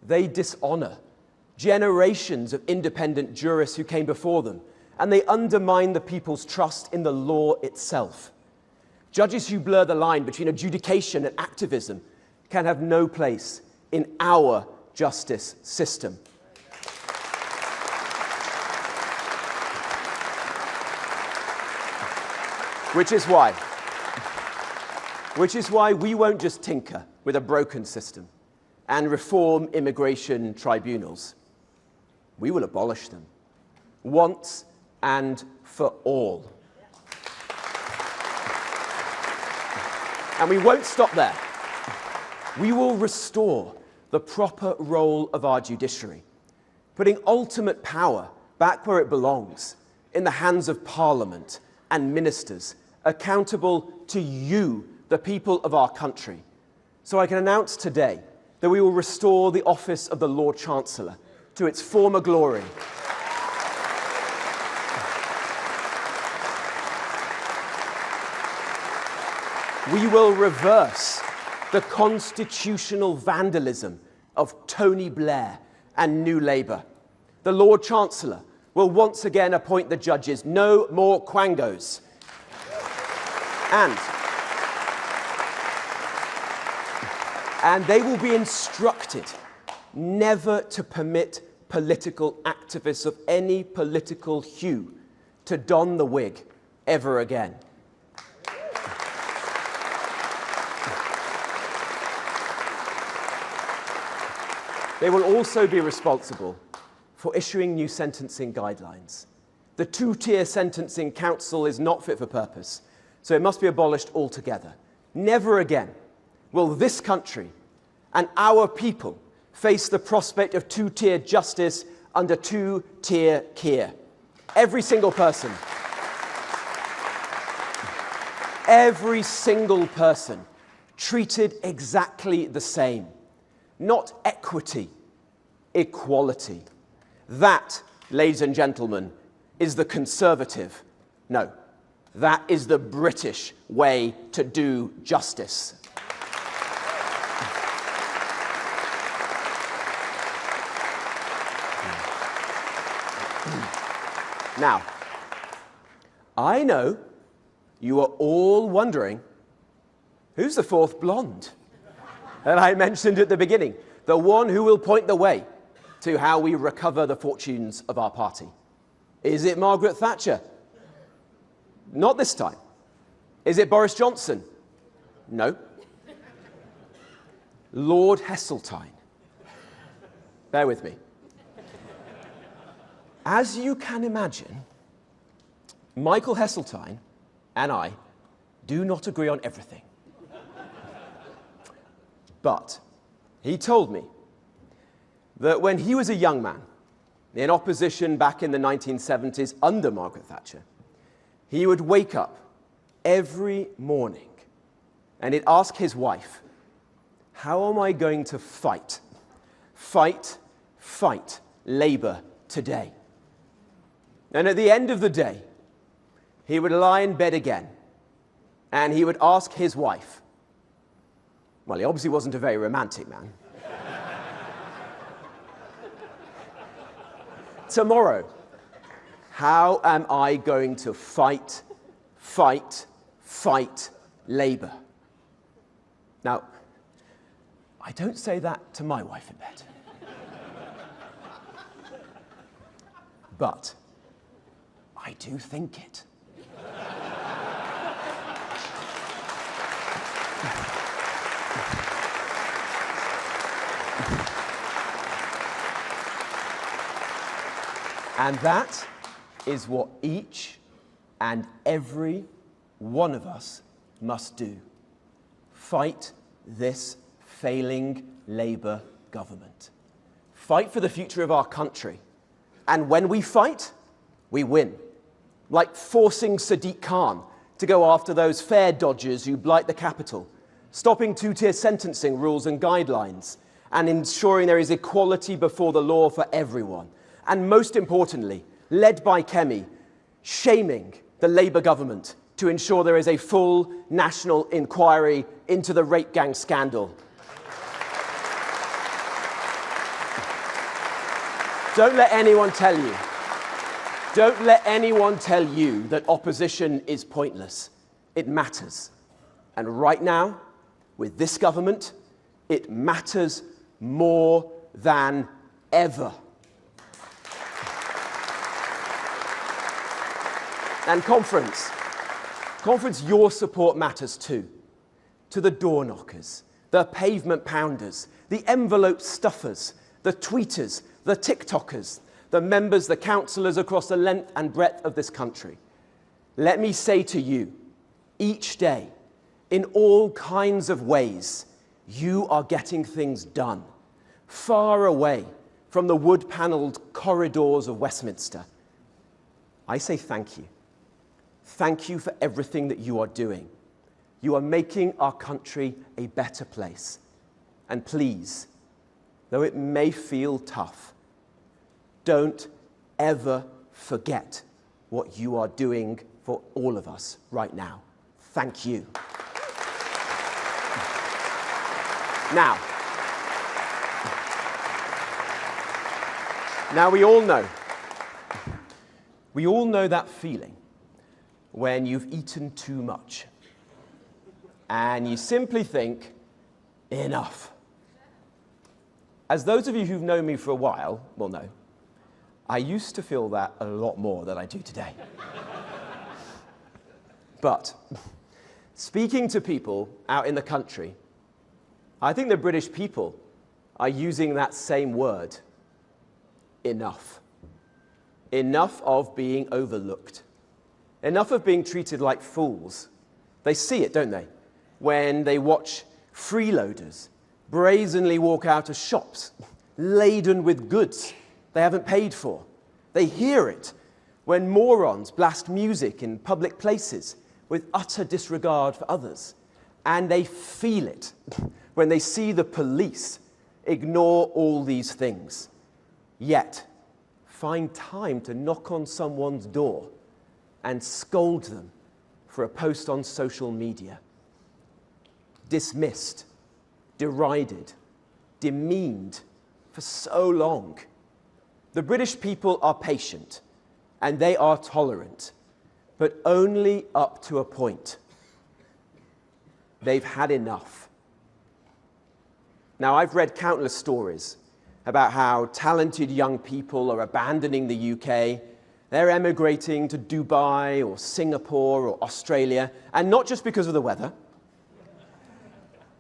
They dishonor generations of independent jurists who came before them, and they undermine the people's trust in the law itself. Judges who blur the line between adjudication and activism can have no place in our justice system. Which is why we won't just tinker with a broken system and reform immigration tribunals. We will abolish them once and for all. And we won't stop there. We will restore the proper role of our judiciary, putting ultimate power back where it belongs, in the hands of Parliament and ministers, accountable to you, the people of our country. So I can announce today that we will restore the office of the Lord Chancellor to its former glory. We will reverse the constitutional vandalism of Tony Blair and New Labour. The Lord Chancellor will once again appoint the judges. No more quangos. And they will be instructed never to permit political activists of any political hue to don the wig ever again. They will also be responsible for issuing new sentencing guidelines. The two-tier sentencing council is not fit for purpose, so it must be abolished altogether. Never again will this country and our people face the prospect of two-tier justice under two-tier care. Every single person treated exactly the same. Not equity, equality. That, ladies and gentlemen, is the Conservative, no, that is the British way to do justice. Now, I know you are all wondering, who's the fourth blonde that I mentioned at the beginning? The one who will point the way to how we recover the fortunes of our party. Is it Margaret Thatcher? Not this time. Is it Boris Johnson? No. Lord Heseltine. Bear with me. As you can imagine, Michael Heseltine and I do not agree on everything. But he told me that when he was a young man in opposition back in the 1970s under Margaret Thatcher, he would wake up every morning and he'd ask his wife, how am I going to fight fight Labour today. And at the end of the day, he would lie in bed again and he would ask his wife, well, he obviously wasn't a very romantic man, tomorrow, how am I going to fight Labour? Now, I don't say that to my wife in bed. But I do think it. And that is what each and every one of us must do. Fight this failing Labour government. Fight for the future of our country. And when we fight, we win. Like forcing Sadiq Khan to go after those fare dodgers who blight the capital, stopping two-tier sentencing rules and guidelines, and ensuring there is equality before the law for everyone. And most importantly, led by Kemi, shaming the Labour government to ensure there is a full national inquiry into the rape gang scandal. Don't let anyone tell you that opposition is pointless. It matters. And right now, with this government, it matters more than ever. And conference, your support matters too. To the door knockers, the pavement pounders, the envelope stuffers, the tweeters, the TikTokers, the members, the councillors across the length and breadth of this country. Let me say to you, each day, in all kinds of ways, you are getting things done, far away from the wood-panelled corridors of Westminster. I say thank you. Thank you for everything that you are doing. You are making our country a better place. And please, though it may feel tough, don't ever forget what you are doing for all of us right now. Thank you. Now we all know that feeling when you've eaten too much and you simply think, enough. As those of you who've known me for a while will know, I used to feel that a lot more than I do today. But speaking to people out in the country, I think the British people are using that same word, enough. Enough of being overlooked. Enough of being treated like fools. They see it, don't they? When they watch freeloaders brazenly walk out of shops laden with goods they haven't paid for. They hear it when morons blast music in public places with utter disregard for others. And they feel it when they see the police ignore all these things, yet find time to knock on someone's door and scold them for a post on social media. Dismissed, derided, demeaned for so long. The British people are patient and they are tolerant, but only up to a point. They've had enough. Now, I've read countless stories about how talented young people are abandoning the UK. They're emigrating to Dubai or Singapore or Australia, and not just because of the weather.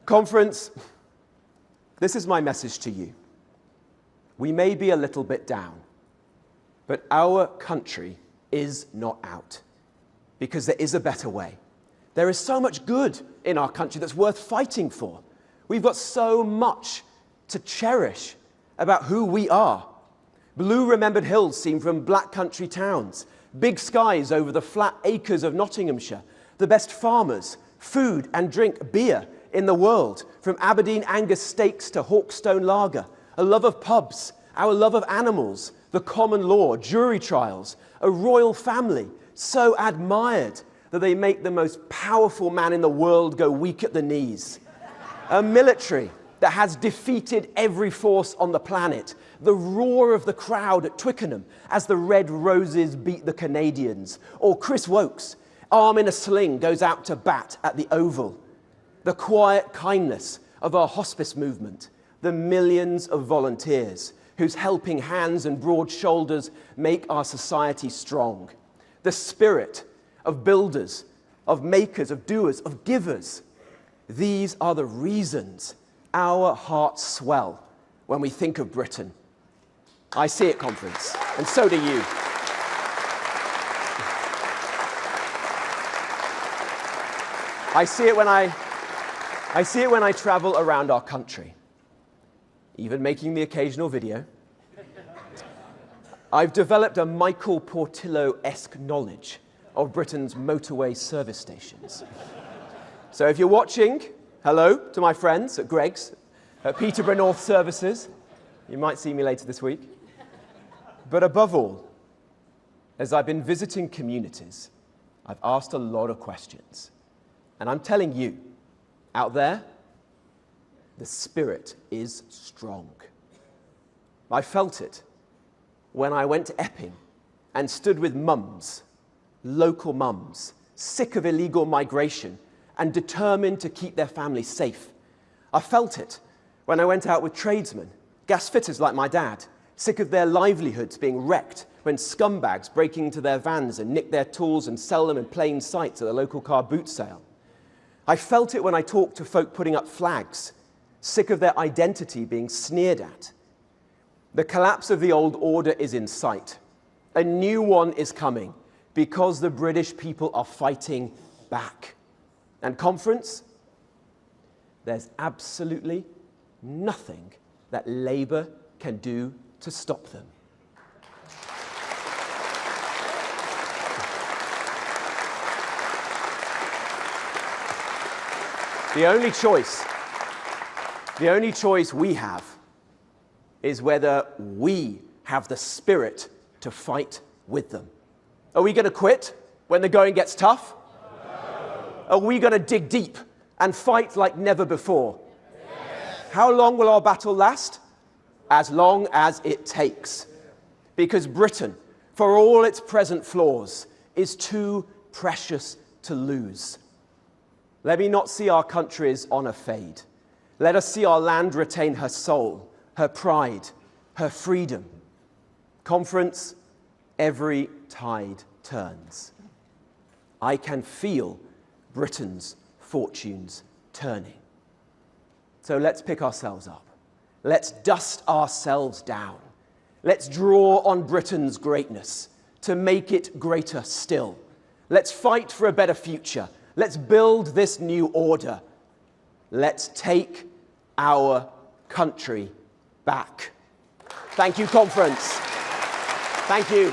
Conference, this is my message to you. We may be a little bit down, but our country is not out, because there is a better way. There is so much good in our country that's worth fighting for. We've got so much to cherish about who we are. Blue remembered hills seen from black country towns, big skies over the flat acres of Nottinghamshire, the best farmers, food and drink, beer in the world, from Aberdeen Angus steaks to Hawkstone lager, a love of pubs, our love of animals, the common law, jury trials, a royal family so admired that they make the most powerful man in the world go weak at the knees, a military that has defeated every force on the planet, the roar of the crowd at Twickenham as the Red Roses beat the Canadians, or Chris Wokes, arm in a sling, goes out to bat at the Oval, the quiet kindness of our hospice movement, the millions of volunteers whose helping hands and broad shoulders make our society strong, the spirit of builders, of makers, of doers, of givers. These are the reasons our hearts swell when we think of Britain. I see it, conference, and so do you. I see it when I travel around our country, even making the occasional video. I've developed a Michael Portillo-esque knowledge of Britain's motorway service stations. So if you're watching, hello to my friends at Greg's, at Peterborough North Services. You might see me later this week. But above all, as I've been visiting communities, I've asked a lot of questions. And I'm telling you, out there, the spirit is strong. I felt it when I went to Epping and stood with mums, local mums, sick of illegal migration and determined to keep their families safe. I felt it when I went out with tradesmen, gas fitters like my dad, sick of their livelihoods being wrecked when scumbags break into their vans and nick their tools and sell them in plain sight at the local car boot sale. I felt it when I talked to folk putting up flags, sick of their identity being sneered at. The collapse of the old order is in sight. A new one is coming because the British people are fighting back. And conference, there's absolutely nothing that Labour can do to stop them. The only choice we have is whether we have the spirit to fight with them. Are we going to quit when the going gets tough? No. Are we going to dig deep and fight like never before? Yes. How long will our battle last? As long as it takes. Because Britain, for all its present flaws, is too precious to lose. Let me not see our country's honour fade. Let us see our land retain her soul, her pride, her freedom. Conference, every tide turns. I can feel Britain's fortunes turning. So let's pick ourselves up. Let's dust ourselves down. Let's draw on Britain's greatness to make it greater still. Let's fight for a better future. Let's build this new order. Let's take our country back. Thank you, conference. Thank you.